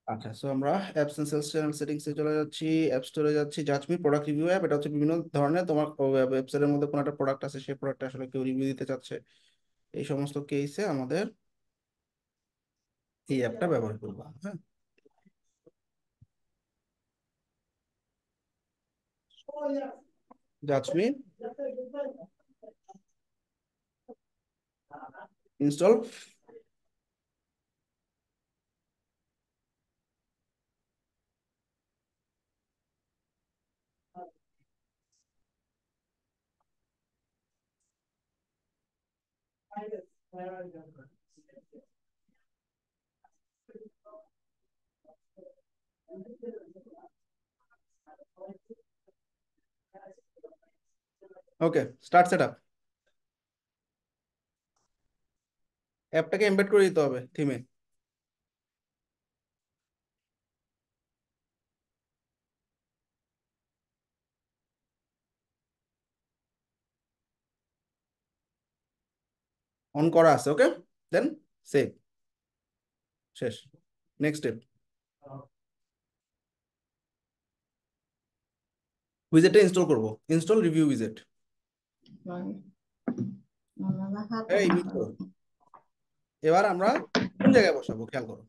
আচ্ছা, সো আমরা apps and sales channel settings এ চলে যাচ্ছি, অ্যাপ স্টোরে যাচ্ছি। জাজমি প্রোডাক্ট রিভিউ অ্যাপ, এটা হচ্ছে বিভিন্ন ধরনের তোমার ওয়েবসাইটের মধ্যে কোনো একটা প্রোডাক্ট আছে, সেই প্রোডাক্ট আসলে কেউ রিভিউ দিতে চাচ্ছে, এই সমস্ত কেসে আমাদের এই অ্যাপটা ব্যবহার করবো। হ্যাঁ, judge me install. Okay, start set up. অ্যাপটাকে এমবেড করে দিতে হবে থিমে। অন করা আছে, ওকে। Then save. শেষ। নেক্সট স্টেপ, উইজেটটা ইনস্টল করব। ইনস্টল রিভিউ উইজেট। এই মিত্র, এবার আমরা কোন জায়গায় বসাবো খেয়াল করো।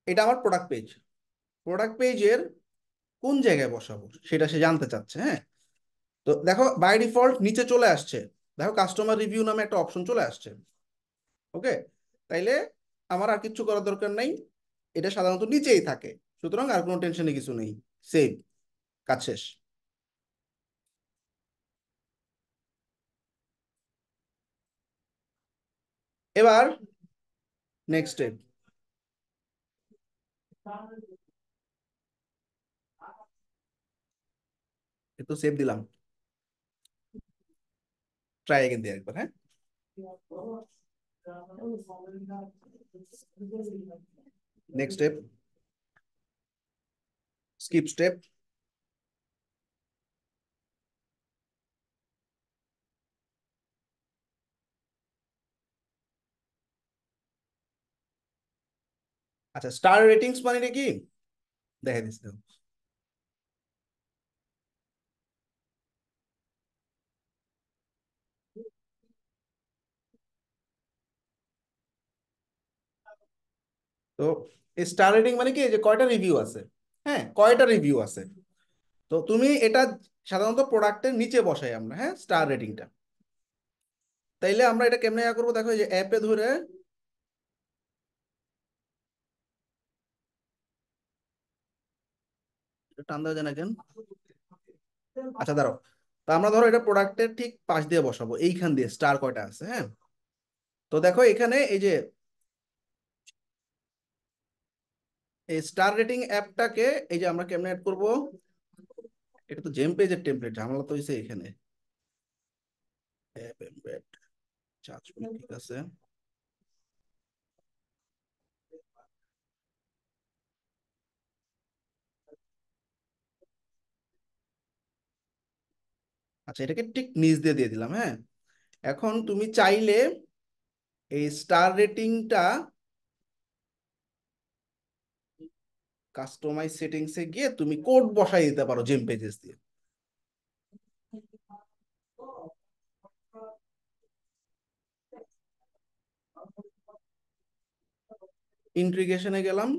এটা আমার প্রোডাক্ট পেজ। প্রোডাক্ট পেজের কোন জায়গায় বসাবো সেটা সে জানতে চাচ্ছে। হ্যাঁ, তো দেখো বাই ডিফল্ট নিচে চলে আসছে। দেখো কাস্টমার রিভিউ নামে একটা অপশন চলে আসছে। ওকে, তাইলে আমার আর কিচ্ছু করার দরকার নাই, এটা সাধারণত নিচেই থাকে, সুতরাং আর কোনো টেনশনে কিছু নেই। সেভ, কাজ শেষ। এবার নেক্সট স্টেপ, একটু সেভ দিলাম, ট্রাই এগেন দিয়ে একবার। হ্যাঁ, নেক্সট স্টেপ, স্কিপ স্টেপ। আচ্ছা, স্টার রেটিংস মানে কি দেখে দিচ্ছি দেখো। তো স্টার রেটিং মানে কি, এই যে কয়টা রিভিউ আছে। হ্যাঁ, কয়টা রিভিউ আছে। তো তুমি এটা সাধারণত প্রোডাক্টের নিচে বসাই আমরা, হ্যাঁ, স্টার রেটিংটা। তাইলে আমরা এটা কেমনে করবো দেখো, এই যে অ্যাপে ধরে এটা টান দেওয়া যায় না কেন। আচ্ছা দাঁড়াও, তা আমরা ধরো এটা প্রোডাক্টের ঠিক পাশ দিয়ে বসাবো, এইখান দিয়ে স্টার কয়টা আছে। হ্যাঁ, তো দেখো এখানে এই যে এই স্টার রেটিং অ্যাপটাকে এই যে আমরা কেমনে অ্যাড করবো। এটা তো জেম পেজের টেমপ্লেট, ঝামেলা তো হয়েছে এখানে। অ্যাপ এমবেড, ঠিক আছে। আচ্ছা, এটাকে ঠিক নিচ দিয়ে দিয়ে দিলাম। হ্যাঁ, এখন তুমি চাইলে এই স্টার রেটিংটা কাস্টমাইজ সেটিংসে গিয়ে তুমি কোড বসাই দিতে পারো জেম পেজেস দিয়ে। ইন্টিগ্রেশনে গেলাম,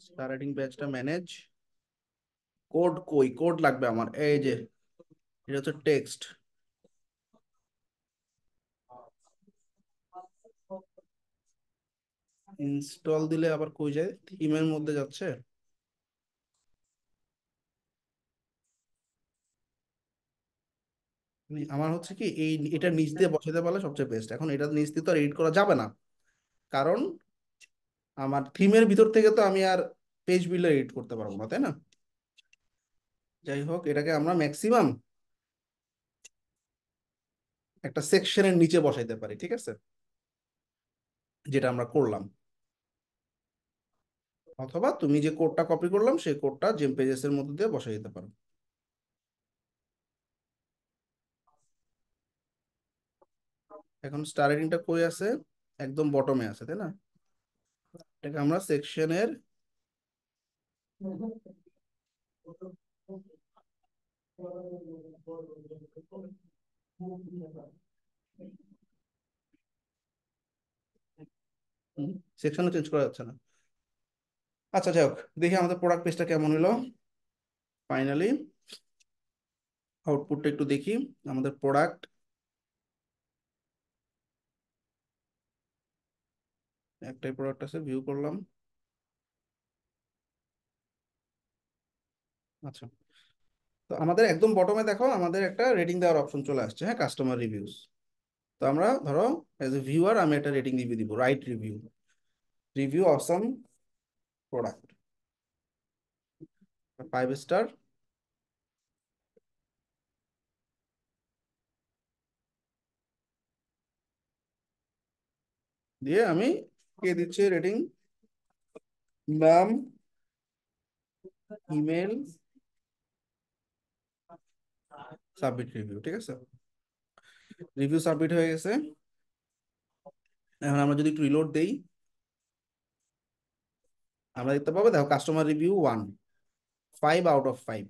স্টার রেটিং পেজটা ম্যানেজ। কোড কই, কোড লাগবে আমার, এই যে এটা হচ্ছে টেক্সট। ইনস্টল দিলে আবার কই যায়, থিমের মধ্যে যাচ্ছে। আমার হচ্ছে কি এই এটা নিচ দিয়ে বসাতে পারলে সবচেয়ে বেস্ট। এখন এটা নিচ দিয়ে তো এডিট করা যাবে না, কারণ আমার থিমের ভিতর থেকে তো আমি আর পেজ বিল্ডার এডিট করতে পারবো না, তাই না। যাই হোক, এটাকে আমরা ম্যাক্সিমাম একটা সেকশনের নিচে বসাইতে পারি, ঠিক আছে, যেটা আমরা করলাম। অথবা তুমি যে কোডটা কপি করলাম সেই কোডটা জেম পেজেস এর মধ্যে দিয়ে বসাই দিতে পারো। এখন স্টার রেটিংটা কই আছে? একদম বটমে আছে, তাই না? এটাকে আমরা সেকশনের সেকশনে চেঞ্জ করা যাচ্ছে না। আচ্ছা যাই হোক, দেখি আমাদের প্রোডাক্ট পেজটা কেমন হলো ফাইনালি। আউটপুটটা একটু দেখি। আমাদের প্রোডাক্ট একটাই প্রোডাক্ট আছে, ভিউ করলাম। আচ্ছা, তো আমাদের একদম বটমে দেখো আমাদের একটা রেটিং দেওয়ার অপশন চলে আসছে, হ্যাঁ, কাস্টমার রিভিউস। তো আমরা ধরো এজ এ ভিউয়ার আমি একটা রেটিং রিভিউ দিব, রাইট রিভিউ, রিভিউ অসম প্রোডাক্ট, 5 স্টার। দিয়ে আমি কে দিচ্ছি রেটিং, নাম, ইমেল, সাবমিট রিভিউ, ঠিক আছে। রিভিউ সাবমিট হয়ে গেছে। এখন আমরা যদি একটু রিলোড দেই, আমরা দেখতে পাবো দেখো কাস্টমার রিভিউ 1, 5 আউট অফ 5,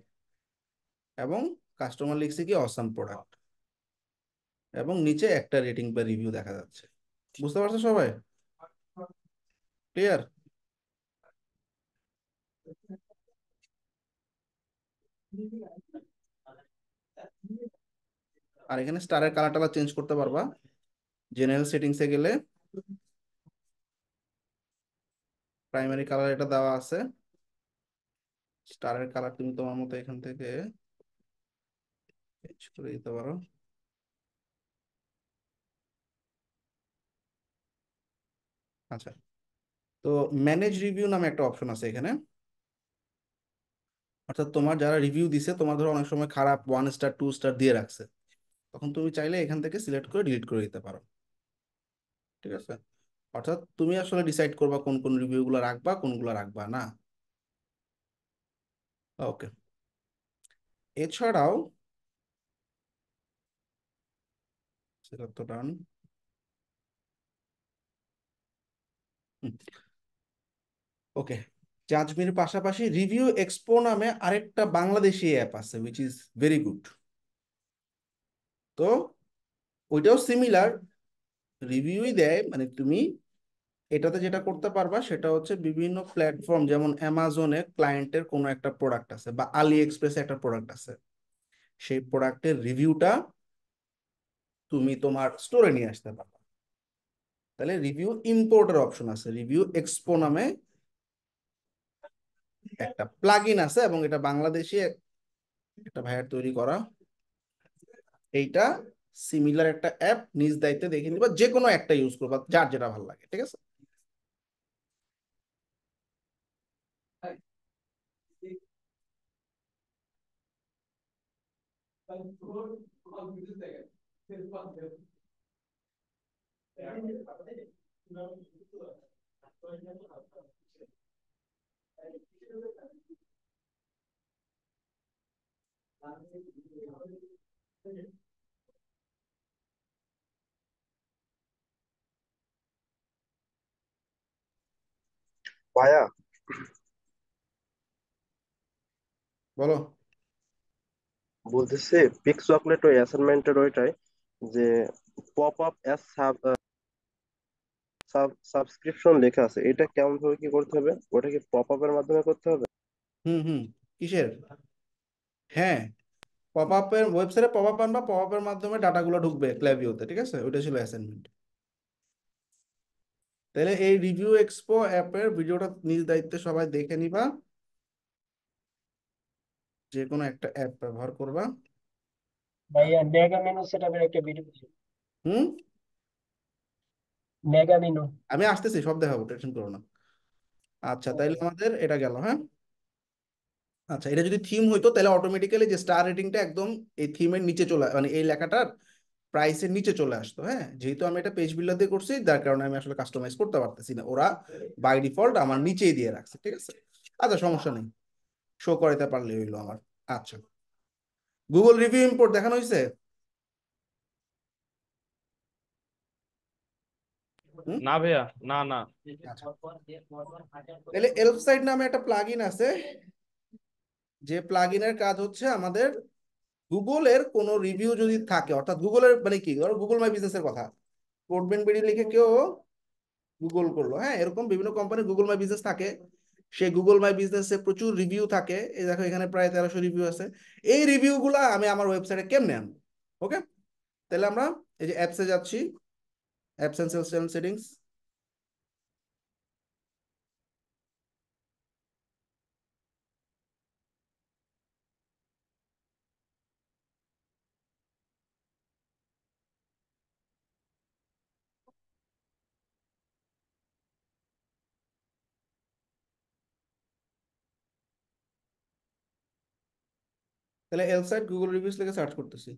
এবং কাস্টমার লিখছে কি অসাম প্রোডাক্ট, এবং নিচে একটা রেটিং বা রিভিউ দেখা যাচ্ছে। বুঝতে পারছো সবাই? ক্লিয়ার? আর এখানে স্টারের কালার টালার চেঞ্জ করতে পারবা। জেনারেল সেটিংসে গেলে প্রাইমারি কালার এটা দেওয়া আছে। স্টারের কালার তুমি তোমার মতো এখান থেকে চেঞ্জ করে দিতে পারো। আচ্ছা, তো ম্যানেজ রিভিউ নামে একটা অপশন আছে এখানে। অর্থাৎ তোমার যারা রিভিউ দিছে, তোমার ধরো অনেক সময় খারাপ 1 স্টার 2 স্টার দিয়ে রাখছে, তখন তুমি চাইলে এখান থেকে সিলেক্ট করে ডিলিট করে দিতে পারো। ঠিক আছে, অর্থাৎ তুমি আসলে ডিসাইড করবা কোন কোন রিভিউ গুলো রাখবা, কোনগুলো রাখবা না। ওকে, এছাড়াও সেটা তো ডান। ওকে, জাজমির পাশাপাশি রিভিউ এক্সপো নামে আরেকটা বাংলাদেশি অ্যাপ আছে, উইচ ইজ ভেরি গুড। তো ওইটাও সিমিলার, রিভিউই দেয়। মানে তুমি এটাতে যেটা করতে পারবা সেটা হচ্ছে বিভিন্ন প্ল্যাটফর্ম, যেমন অ্যামাজনে ক্লায়েন্টের কোনো একটা প্রোডাক্ট আছে বা আলি এক্সপ্রেসে একটা প্রোডাক্ট আছে, সেই প্রোডাক্টের রিভিউটা তুমি তোমার স্টোরে নিয়ে আসতে পারবা। তাহলে রিভিউ ইম্পোর্টের অপশন আছে, রিভিউ এক্সপো নামে একটা প্লাগইন আছে, এবং এটা বাংলাদেশি একটা ভাইয়ার তৈরি করা। এইটা সিমিলার একটা অ্যাপ, নিজ দায়িত্বে দেখে নিবা, যে কোনো একটা ইউজ করবা যার যেটা ভালো লাগে, ঠিক আছে। ভাইয়া, বলো। বলতেছি পিক চকলেট ওই অ্যাসাইনমেন্টের ওইটাই যে পপ আপ অ্যাজ সাবস্ক্রিপশন লেখা আছে, এটা কেমন ভাবে কি করতে হবে? ওটা কি পপ আপের মাধ্যমে করতে হবে? হুম হুম, কিসের? হ্যাঁ, পপ আপের ওয়েবসাইটে পপ আপ আনবা, পপ আপের মাধ্যমে ডাটাগুলো ঢুকবে ক্ল্যাভিওতে, ঠিক আছে। ওইটা ছিল অ্যাসাইনমেন্ট। তাহলে এই রিভিউ এক্সপো অ্যাপের ভিডিওটা নিজ দায়িত্বে সবাই দেখে নিবা, যে কোনো একটা অ্যাপ ব্যবহার করবা। ভাইয়া মেগা মেনু সেটআপের একটা ভিডিও দিন। হুম, মেগা মেনু। আমি আসতেছি, সব দেখাবো, টেনশন করো না। আচ্ছা, তাইলে আমাদের এটা গেল, হ্যাঁ। আচ্ছা, এটা যদি থিম হইতো তাহলে অটোমেটিক্যালি যে স্টার রেটিংটা একদম এই থিমের নিচে চলে, মানে এই লেখাটার প্রাইসের নিচে চলে আসতো। হ্যাঁ, যেহেতু আমি এটা পেজ বিল্ডার দিয়ে করছি, যার কারণে আমি আসলে কাস্টমাইজ করতে পারতেছি না, ওরা বাই ডিফল্ট আমার নিচেই দিয়ে রাখছে। ঠিক আছে, আচ্ছা সমস্যা নেই, শো করাইতে পারলে হইলো আমার। আচ্ছা, গুগল রিভিউ ইম্পোর্ট দেখানো হয়েছে? না ভাইয়া, না না। আচ্ছা, তাহলে এলফ সাইট নামে একটা প্লাগইন আছে, যে প্লাগইনের কাজ হচ্ছে আমাদের গুগলের কোনো রিভিউ যদি থাকে, অর্থাৎ গুগলের মানে কি, ধরো গুগল মাই বিজনেসের কথা, কোডবেন বিডি লিখে কেউ গুগল করলো, হ্যাঁ, এরকম বিভিন্ন কোম্পানি গুগল মাই বিজনেস থাকে, সেই গুগল মাই বিজনেসে প্রচুর রিভিউ থাকে। এই দেখো এখানে প্রায় 1300 রিভিউ আছে। এই রিভিউ গুলা আমি আমার ওয়েবসাইটে কেমনে আনবো? ওকে, তাহলে আমরা এই যে অ্যাপসে যাচ্ছি, apps and sales channel settings. তাহলে এল সাইট গুগল রিভিউস লিখে সার্চ করতেছি।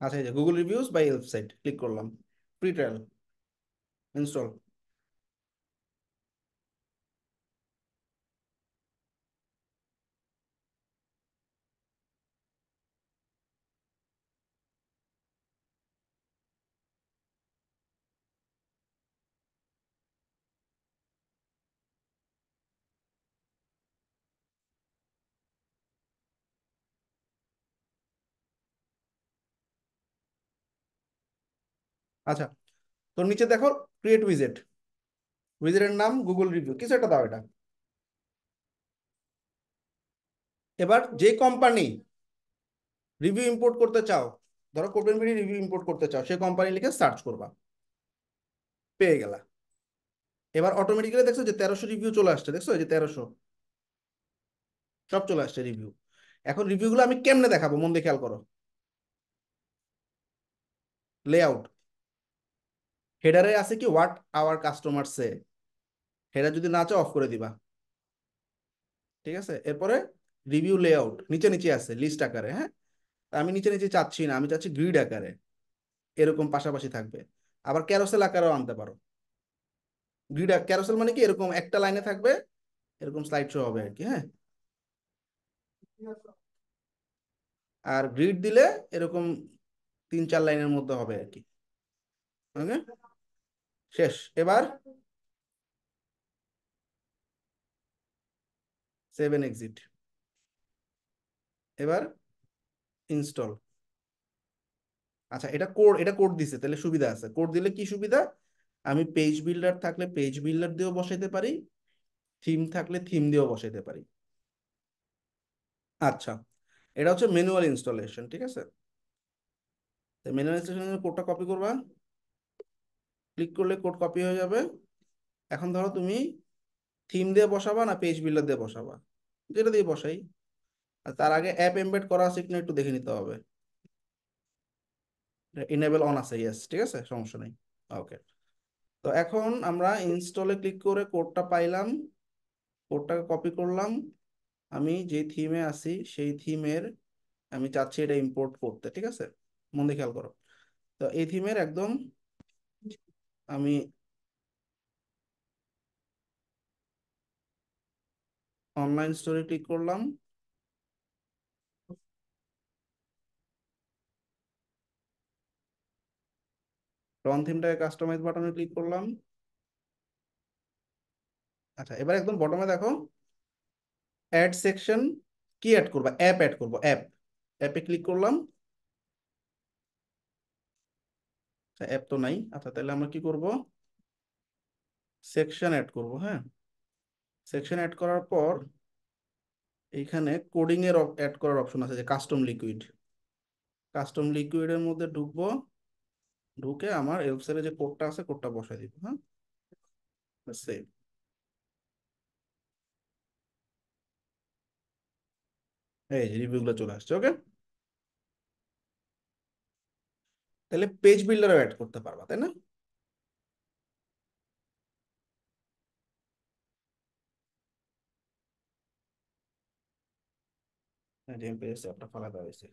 আচ্ছা, এই যে Google reviews by Elfsight click করলাম, ফ্রি ট্রায়াল ইনস্টল। আচ্ছা, তো নিচে দেখো ক্রিয়েট উইজেট, উইজেটের নাম গুগল রিভিউ, কিছু একটা দাও এটা। এবার যে কোম্পানি রিভিউ ইম্পোর্ট করতে চাও, ধরো কোডবেন বিডি রিভিউ ইম্পোর্ট করতে চাও, সেই কোম্পানি লিখে সার্চ করবা, পেয়ে গেলা। এবার অটোমেটিক্যালি দেখছো যে 1300 রিভিউ চলে আসছে, দেখছো এই যে 1300 সব চলে আসছে রিভিউ। এখন রিভিউগুলো আমি কেমনে দেখাবো, মন দিয়ে খেয়াল করো। লেআউট, হেডারে আছে কি what hour customer say, header যদি না চাও অফ করে দিবা। ঠিক আছে, এরপরে রিভিউ লেআউট নিচে নিচে আছে লিস্ট আকারে, হ্যাঁ, আমি নিচে নিচে চাচ্ছি না, আমি চাচ্ছি গ্রিড আকারে, এরকম পাশাপাশি থাকবে। আবার ক্যারোসেল আকারেও আনতে পারো। গ্রিড ক্যারোসেল মানে কি, এরকম একটা লাইনে থাকবে, এরকম স্লাইড শো হবে আর কি, হ্যাঁ। আর গ্রিড দিলে এরকম 3-4 লাইনের মধ্যে হবে আর কি। ওকে, শেষ। এবার 7 এক্সিট, এবার ইনস্টল। আচ্ছা, এটা কোড দিছে, তাহলে সুবিধা আছে। কোড দিলে কি সুবিধা, আমি পেজ বিল্ডার থাকলে পেজ বিল্ডার দিয়েও বসাইতে পারি, থিম থাকলে থিম দিয়েও বসাইতে পারি। আচ্ছা, এটা হচ্ছে ম্যানুয়াল ইনস্টলেশন, ঠিক আছে। ম্যানুয়াল ইনস্টলেশনের কোডটা কপি করবা, ক্লিক করলে কোড কপি হয়ে যাবে। এখন ধরো তুমি থিম দিয়ে বসাবা না পেজ বিল্ডার দিয়ে বসাবা, যেটা দিয়ে বসাই। আর তার আগে অ্যাপ এমবেড করা আছে কিনা একটু দেখে নিতে হবে। ইনেবল অন আছে, ইয়েস, ঠিক আছে, সমস্যা নেই। ওকে, তো এখন আমরা ইনস্টলে ক্লিক করে কোডটা পাইলাম, কোডটাকে কপি করলাম। আমি যে থিমে আছি সেই থিমের আমি চাচ্ছি এটা ইম্পোর্ট করতে, ঠিক আছে, মন দিয়ে খেয়াল করো। তো এই থিমের একদম আমি অনলাইন স্টোরে ক্লিক করলাম, রন থিমটাকে কাস্টমাইজ বাটনে ক্লিক করলাম। আচ্ছা, এবার একদম বটমে দেখো অ্যাড সেকশন, কি অ্যাড করবা, অ্যাপ অ্যাড করবো, অ্যাপ, অ্যাপে ক্লিক করলাম। অ্যাপ তো নাই, আচ্ছা তাহলে আমরা কি করব, সেকশন অ্যাড করব, হ্যাঁ। সেকশন অ্যাড করার পর এইখানে কোডিং এর অ্যাড করার অপশন আছে, যে কাস্টম লিকুইড, কাস্টম লিকুইডের মধ্যে ঢুকবো, ঢুকে আমার এলসের যে কোডটা আছে কোডটা বসাই দিব, হ্যাঁ, সেভ। এই যে রিভিউগুলো চলে আসছে। ওকে, তাহলে পেজ বিল্ডারও অ্যাড করতে পারবা, তাই না? টেম্পারেচার একটা ফালা দেওয়া হয়েছে।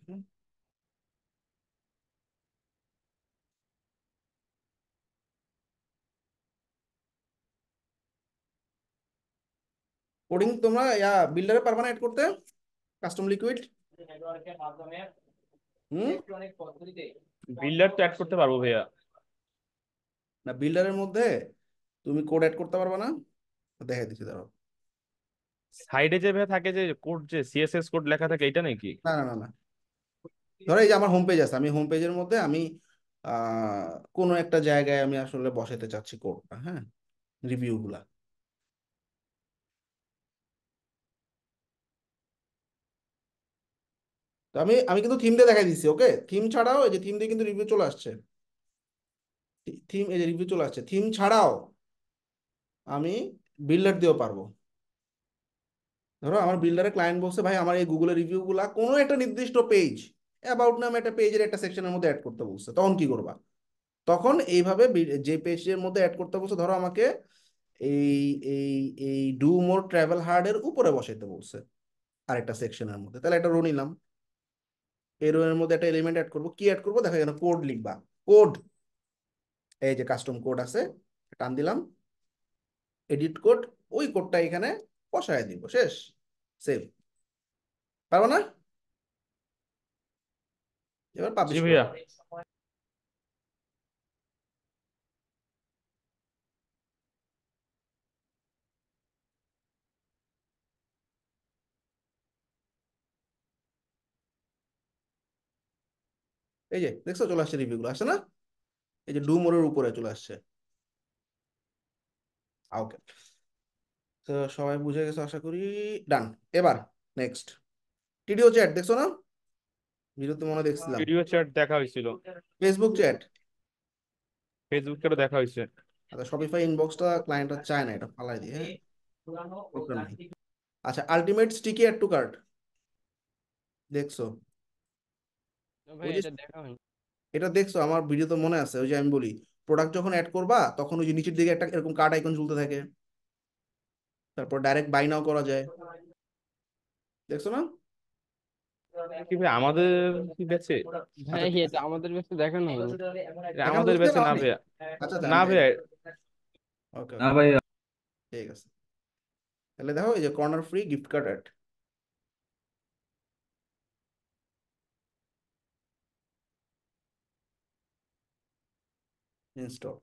কোডিং তোমরা বিল্ডারে পারবা না অ্যাড করতে কাস্টম লিকুইড? হুম, বিল্ডার তো অ্যাড করতে পারবো ভাইয়া। না বিল্ডারের মধ্যে তুমি কোড অ্যাড করতে পারবা না? দেখাই দিচ্ছি দাঁড়াও। সাইডে যে ভাইয়া থাকে যে কোড, যে সিএসএস কোড লেখা থাকে, এটা নাকি? না না না না, ধরো এই যে আমার হোম পেজ আছে, আমি হোম পেজের মধ্যে আমি কোনো একটা জায়গায় আমি আসলে বসাতে চাচ্ছি কোডটা, হ্যাঁ, রিভিউ গুলা। তো আমি আমি কিন্তু থিম দিয়ে দেখাই দিচ্ছি, ওকে? থিম ছাড়াও এই যে থিম দিয়ে কিন্তু রিভিউ চলে আসছে। থিম, এই যে রিভিউ চলে আসছে। থিম ছাড়াও আমি বিল্ডার দিয়েও পারবো। ধরো আমার বিল্ডারে ক্লায়েন্ট বলছে ভাই আমার এই গুগলের রিভিউ গুলা কোনো একটা নির্দিষ্ট পেজ, অ্যাবাউট নামে একটা পেজের একটা সেকশনের মধ্যে অ্যাড করতে বলছে, তখন কি করবা? তখন এইভাবে যে পেজের মধ্যে অ্যাড করতে বলছে, ধরো আমাকে এই এই এই ডু মোর ট্রাভেল হার্ড এর উপরে বসাইতে বলছে আরেকটা সেকশনের মধ্যে, তাহলে একটা রো নিলাম। এই রো এর মধ্যে একটা এলিমেন্ট অ্যাড করবো। কি অ্যাড করবো? দেখো এখানে কোড লিখবা, কোড, এই যে কাস্টম কোড আছে, টান দিলাম, এডিট কোড, ওই কোডটা এখানে বসায় দিব, শেষ, সেভ। পারবো না? এবার জি পাবলিশ করে ভাইয়া। দাও। এই যে দেখছো চলে আসছে, রিভিউ গুলো আসছে না? এই যে ডু মোরের উপরে চলে আসছে। ওকে, তো সবাই বুঝে গেছে আশা করি। ডান। এবার নেক্সট, টিডিও চ্যাট দেখছো না? ভিডিওতে মনে হয় দেখছিলাম। ভিডিও চ্যাট দেখা হয়েছিল, ফেসবুক চ্যাট, ফেসবুকে দেখা হয়েছে। আচ্ছা শপিফাই ইনবক্সটা ক্লায়েন্টরা চায় না, এটা ফালাই দিই, হ্যাঁ, দরকার নাই। আচ্ছা ultimate sticky add to cart দেখছো? ভাই ওই যে এটা দেখা হয়নি। এটা দেখছো, আমার ভিডিও তো মনে আছে, ওই যে আমি বলি প্রোডাক্ট যখন অ্যাড করবা তখন ওই যে নিচের দিকে একটা এরকম কার্ড আইকন ঝুলতে থাকে, তারপর ডাইরেক্ট বাই নাও করা যায়, দেখছো না? কি ভাই আমাদের কি ব্যাচে? ভাই আচ্ছা ঠিক এটা আছে, আমাদের কাছে দেখানো হয়নি। দেখানো আমাদের হচ্ছে ব্যাচে না পাওনি? ভাইয়া। আচ্ছা আচ্ছা না আমি দেখাই ভাইয়া। দিচ্ছি। ওকে না ওকে, ভাই। ঠিক আছে। তাহলে দেখো এই যে corner free gift card add, install.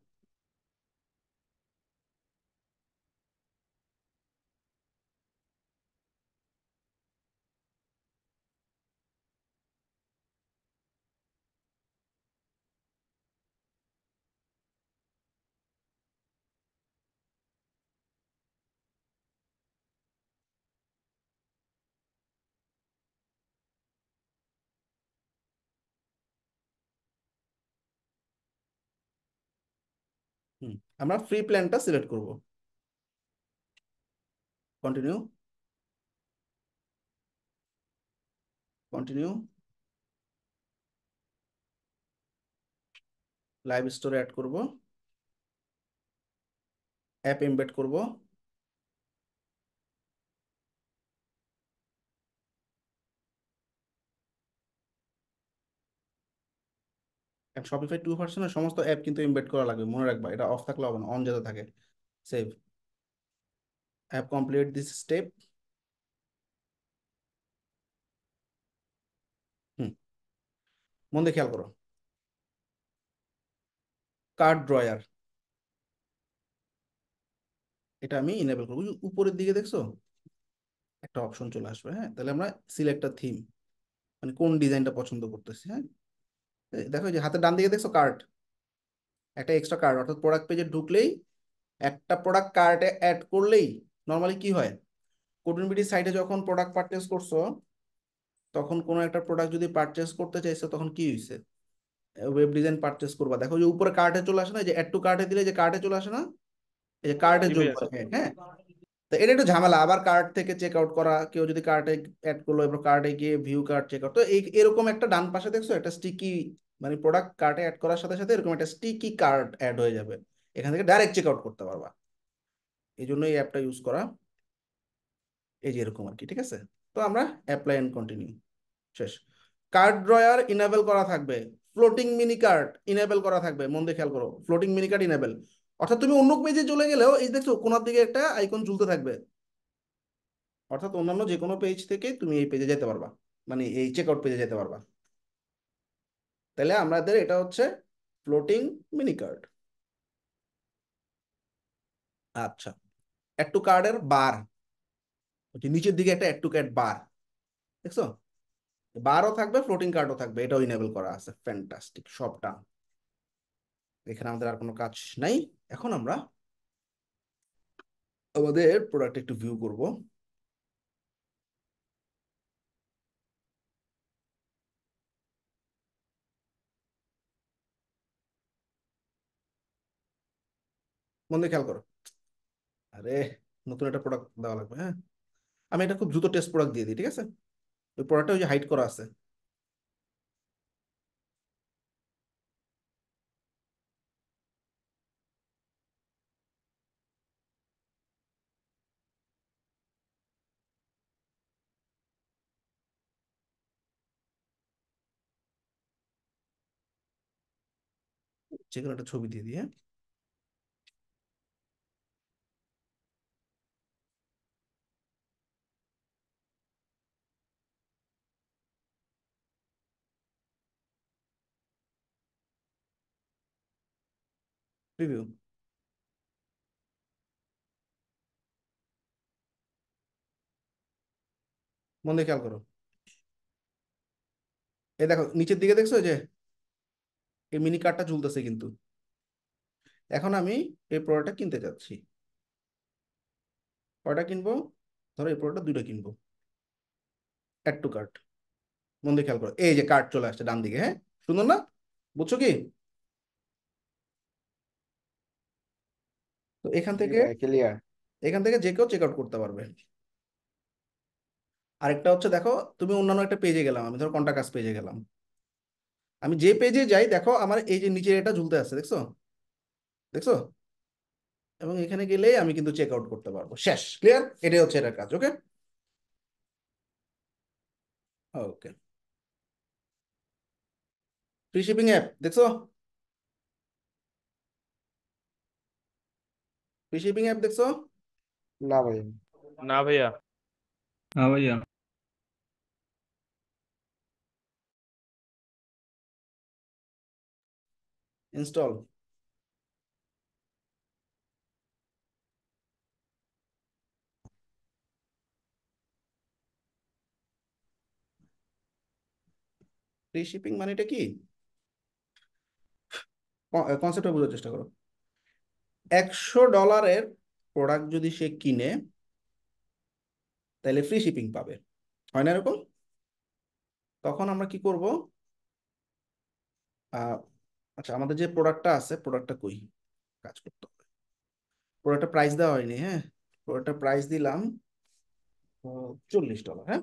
হুম, আমরা ফ্রি প্ল্যানটা সিলেক্ট করব, কন্টিনিউ, কন্টিনিউ, লাইভ স্টোরে অ্যাড করব, অ্যাপ এমবেড করব, শপিফাই 2 ভার্সনের সমস্ত অ্যাপ কিন্তু এমবেড করা লাগবে, মনে রাখবা, এটা অফ থাকলে হবে না, অন যাতে থাকে। Save, app complete this step. হুম, মন দিয়ে খেয়াল করো, কার্ড ড্রয়ার, এটা আমি ইনেবল করবো। ওই যে উপরের দিকে দেখছো একটা অপশন চলে আসবে, হ্যাঁ, তাহলে আমরা সিলেক্ট থিম, মানে কোন ডিজাইনটা পছন্দ করতেছি, হ্যাঁ, দেখো এই যে হাতের ডান দিকে দেখছো কার্ট, একটা এক্সট্রা কার্ড, অর্থাৎ প্রোডাক্ট পেজে ঢুকলেই একটা প্রোডাক্ট কার্টে অ্যাড করলেই নর্মালি কি হয়, কোডনবিডি সাইটে যখন প্রোডাক্ট পারচেস করছো, তখন কোনো একটা প্রোডাক্ট যদি পারচেস করতে চাইছো তখন কি হয়েছে, ওয়েব ডিজাইন পারচেস করবা, দেখো যে উপরে কার্টে চলে আসে না, এই যে অ্যাড টু কার্টে দিলে যে কার্টে চলে আসে না, এই যে কার্টে জি যোগ ভাইয়া। করে, হ্যাঁ হ্যাঁ। তো এটা একটু ঝামেলা, আবার কার্ট থেকে চেক আউট করা, কেউ যদি কার্টে অ্যাড করলো এবার কার্টে গিয়ে ভিউ কার্ট চেক আউট, তো এই এরকম একটা ডান পাশে দেখছো একটা স্টিকি, মানে প্রোডাক্ট কার্টে অ্যাড করার সাথে সাথে এরকম একটা স্টিকি কার্ট অ্যাড হয়ে যাবে, এখান থেকে ডাইরেক্ট চেক আউট করতে পারবা। এই জন্য এই অ্যাপটা ইউজ করা, এই যে এরকম আর কি, ঠিক আছে। তো আমরা অ্যাপ্লাই এন্ড কন্টিনিউ, শেষ। কার্ড ড্রয়ার ইনেবল করা থাকবে, ফ্লোটিং মিনি কার্ড ইনেবল করা থাকবে, মন দিয়ে খেয়াল করো, ফ্লোটিং মিনি কার্ড ইনেবল, অর্থাৎ তুমি অন্য পেজে চলে গেলেও এই দেখছো কোনার দিকে একটা আইকন ঝুলতে থাকবে, অর্থাৎ অন্যান্য যে কোনো পেজ থেকে তুমি এই পেজে যেতে পারবা, মানে এই চেকআউট পেজে যেতে পারবা। তাহলে আমাদের এটা হচ্ছে ফ্লোটিং মিনি কার্ড। আচ্ছা, অ্যাড টু কার্ডের বার, নিচের দিকে একটা অ্যাড টু কার্ড বার দেখছো, বারও থাকবে, ফ্লোটিং কার্ডও থাকবে, এটাও ইনেবল করা আছে, ফ্যান্টাস্টিক, সবটা। এখানে আমাদের আর কোনো কাজ নাই। এখন আমরা আমাদের প্রোডাক্ট একটু ভিউ করব। মন দিয়ে খেয়াল করো। আরে, নতুন একটা প্রোডাক্ট দেওয়া লাগবে, হ্যাঁ। আমি এটা খুব দ্রুত টেস্ট প্রোডাক্ট দিয়ে দিই, ঠিক আছে? ওই প্রোডাক্টটা ওই যে হাইড করা আছে। যে কোনো একটা ছবি দিয়ে দিই, হ্যাঁ। রিভিউ, মন দিয়ে খেয়াল করো। এই দেখো নিচের দিকে দেখছো যে এই মিনি কার্ডটা ঝুলতেছে কিন্তু। এখন আমি এই প্রোডাক্টটা কিনতে যাচ্ছি। কয়টা কিনবো? ধরো এই প্রোডাক্টটা দুইটা কিনবো। অ্যাড টু কার্ট, মন দিয়ে খেয়াল করো, এই যে কার্ড চলে আসছে ডান দিকে, হ্যাঁ। সুন্দর না? বুঝছো কি? তো এখান জি থেকে ভাই, ক্লিয়ার। যে কেউ চেক আউট করতে পারবে। আরেকটা হচ্ছে দেখো, তুমি অন্যান্য একটা পেজে গেলাম, আমি ধরো কন্টাক্ট পেজে গেলাম, আমি যে পেজে যাই দেখো আমার এই যে নিচে এটা ঝুলতে আছে, দেখছো? দেখছো? এবং এখানে গেলেই আমি কিন্তু চেক আউট করতে পারবো, শেষ, ক্লিয়ার? এটাই হচ্ছে এটার কাজ। ওকে, ওকে। ফ্রি শিপিং অ্যাপ দেখছো? ফ্রি শিপিং অ্যাপ দেখছো? না ভাই। না ভাইয়া। हाँ भैया। ইনস্টল। ফ্রি শিপিং মানেটা কি, কনসেপ্টটা বোঝার চেষ্টা করো। $100 প্রোডাক্ট যদি সে কিনে তাহলে ফ্রি শিপিং পাবে, হয় না এরকম? তখন আমরা কি করব? আহ, আচ্ছা, আমাদের যে প্রোডাক্টটা আছে, প্রোডাক্টটা কই, কাজ করতে হবে। প্রোডাক্টটা প্রাইস দেওয়া হয়নি, হ্যাঁ। প্রোডাক্টটা প্রাইস দিলাম $40, হ্যাঁ।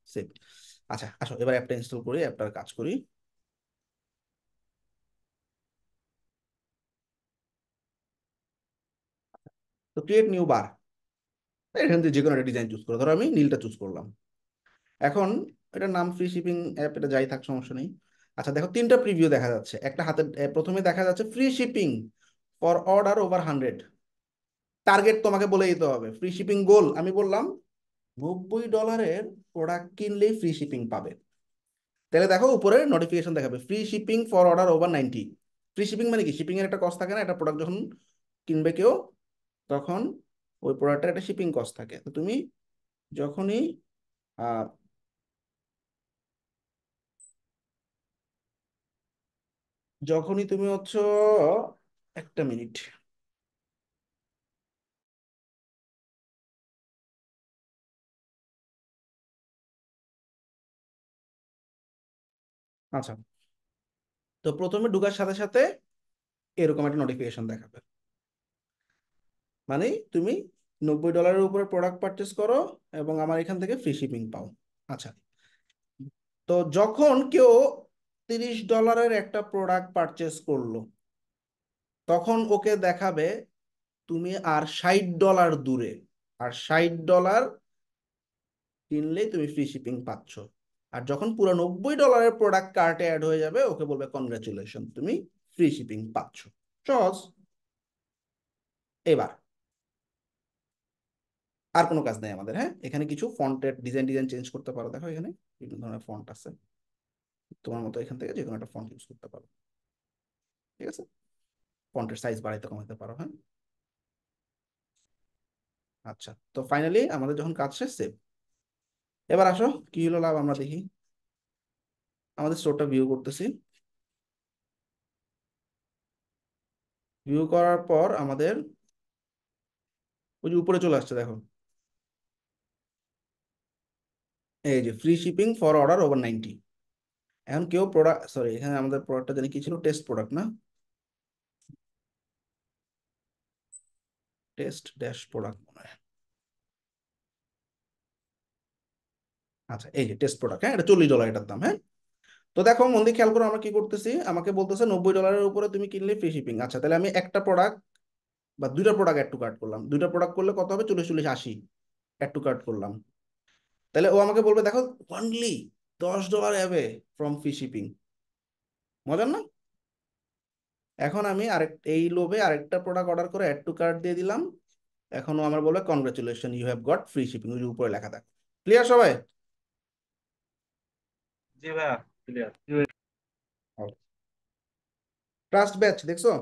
সেভ। আচ্ছা আসো এবার অ্যাপটা ইনস্টল করি, অ্যাপটার কাজ করি। তো ক্রিয়েট নিউ বার, এখান থেকে যে কোনো একটা ডিজাইন চুজ করো, ধরো আমি নীলটা চুজ করলাম। এখন এটার নাম ফ্রি শিপিং অ্যাপ, এটা যাই থাক, সমস্যা নেই। আচ্ছা দেখো তিনটা প্রিভিউ দেখা যাচ্ছে, একটা হাতে প্রথমে দেখা যাচ্ছে free shipping for order over 100। Target তোমাকে বলে দিতে হবে, ফ্রি শিপিং গোল আমি বললাম $90 প্রোডাক্ট কিনলেই ফ্রি শিপিং পাবে। তাহলে দেখো উপরে নোটিফিকেশন দেখাবে free shipping for order over 90। Free shipping মানে কি, শিপিং এর একটা কস্ট থাকে না, একটা প্রোডাক্ট যখন কিনবে কেউ তখন ওই প্রোডাক্টের একটা শিপিং কস্ট থাকে। তো তুমি যখনই আহ তুমি হচ্ছে, একটা মিনিট, আচ্ছা। তো প্রথমে ঢোকার সাথে সাথে এরকম একটা নোটিফিকেশন দেখাবে, মানে তুমি $90 উপরে প্রোডাক্ট পারচেস করো এবং আমার এখান থেকে ফ্রি শিপিং পাও। আচ্ছা, তো যখন কেউ $30 একটা প্রোডাক্ট পারচেস করলো তখন ওকে দেখাবে তুমি আর $60 দূরে, আর $60 কিনলেই তুমি ফ্রি শিপিং পাচ্ছ। আর যখন পুরো $90 প্রোডাক্ট কার্টে অ্যাড হয়ে যাবে, ওকে বলবে কনগ্রাচুলেশন, তুমি ফ্রি শিপিং পাচ্ছ। সহজ। এবার আর কোনো কাজ নেই আমাদের। হ্যাঁ, এখানে কিছু ফন্টের ডিজাইন চেঞ্জ করতে পারো। দেখো এখানে বিভিন্ন ধরনের ফন্ট আছে, তোমার মতো এখান থেকে যে কোনো একটা ফন্ট ইউজ করতে পারো। ঠিক আছে, ফন্টের সাইজ বাড়াইতে কমাতে পারো। হ্যাঁ, আচ্ছা, তো ফাইনালি আমাদের যখন কাজ শেষ, সেভ। এবার আসো, কি হলো লাভ আমরা দেখি। আমাদের স্টোরটা ভিউ করতেছি। ভিউ করার পর আমাদের ওই যে উপরে চলে আসছে, দেখো এই যে free shipping for order over 90। এখন কেউ প্রোডাক্ট, সরি, এখানে আমাদের প্রোডাক্টটা জানি কি ছিল, টেস্ট প্রোডাক্ট না, টেস্ট ড্যাশ প্রোডাক্ট মনে হয়। আচ্ছা, এই যে টেস্ট প্রোডাক্ট। হ্যাঁ, এটা $40 এটার দাম। হ্যাঁ, তো দেখো মন দিয়ে খেয়াল করো, আমরা কি করতেছি। আমাকে বলতেছে $90 উপরে তুমি কিনলে ফ্রি শিপিং। আচ্ছা, তাহলে আমি একটা প্রোডাক্ট বা দুইটা প্রোডাক্ট অ্যাড টু কার্ট করলাম। দুইটা প্রোডাক্ট করলে কত হবে? 40, 40, 80 অ্যাড টু কার্ট করলাম। তাহলে ও আমাকে বলবে দেখো only $10 away from free shipping. মজার না? এখন আমি আরেক এই লোভে আরেকটা প্রোডাক্ট অর্ডার করে অ্যাড টু কার্ট দিয়ে দিলাম। এখনো আমার বলবে congratulation, you have got free shipping, ওই যে উপরে লেখা থাকে। ক্লিয়ার সবাই? জি ভাইয়া, ক্লিয়ার। ট্রাস্ট ব্যাচ দেখছো?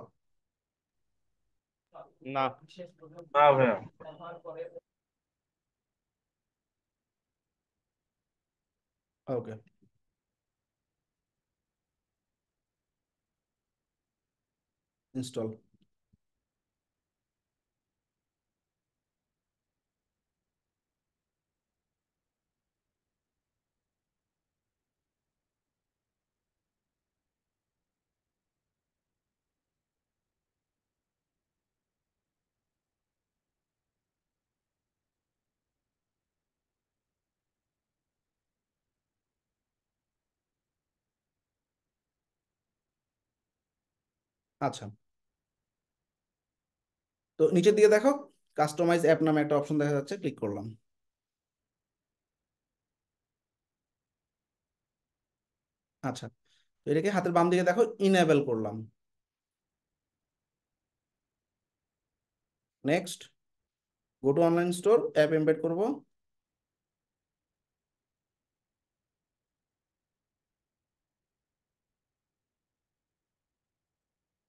না। না ভাইয়া। ওকে, ইনস্টল। আচ্ছা, তো নিচের দিকে দেখো, কাস্টমাইজ অ্যাপ নামে একটা অপশন দেখা যাচ্ছে, ক্লিক করলাম। আচ্ছা, তো এটাকে হাতের বাম দিকে দেখো ইনেবল করলাম। Next, go to online store, app embed করব।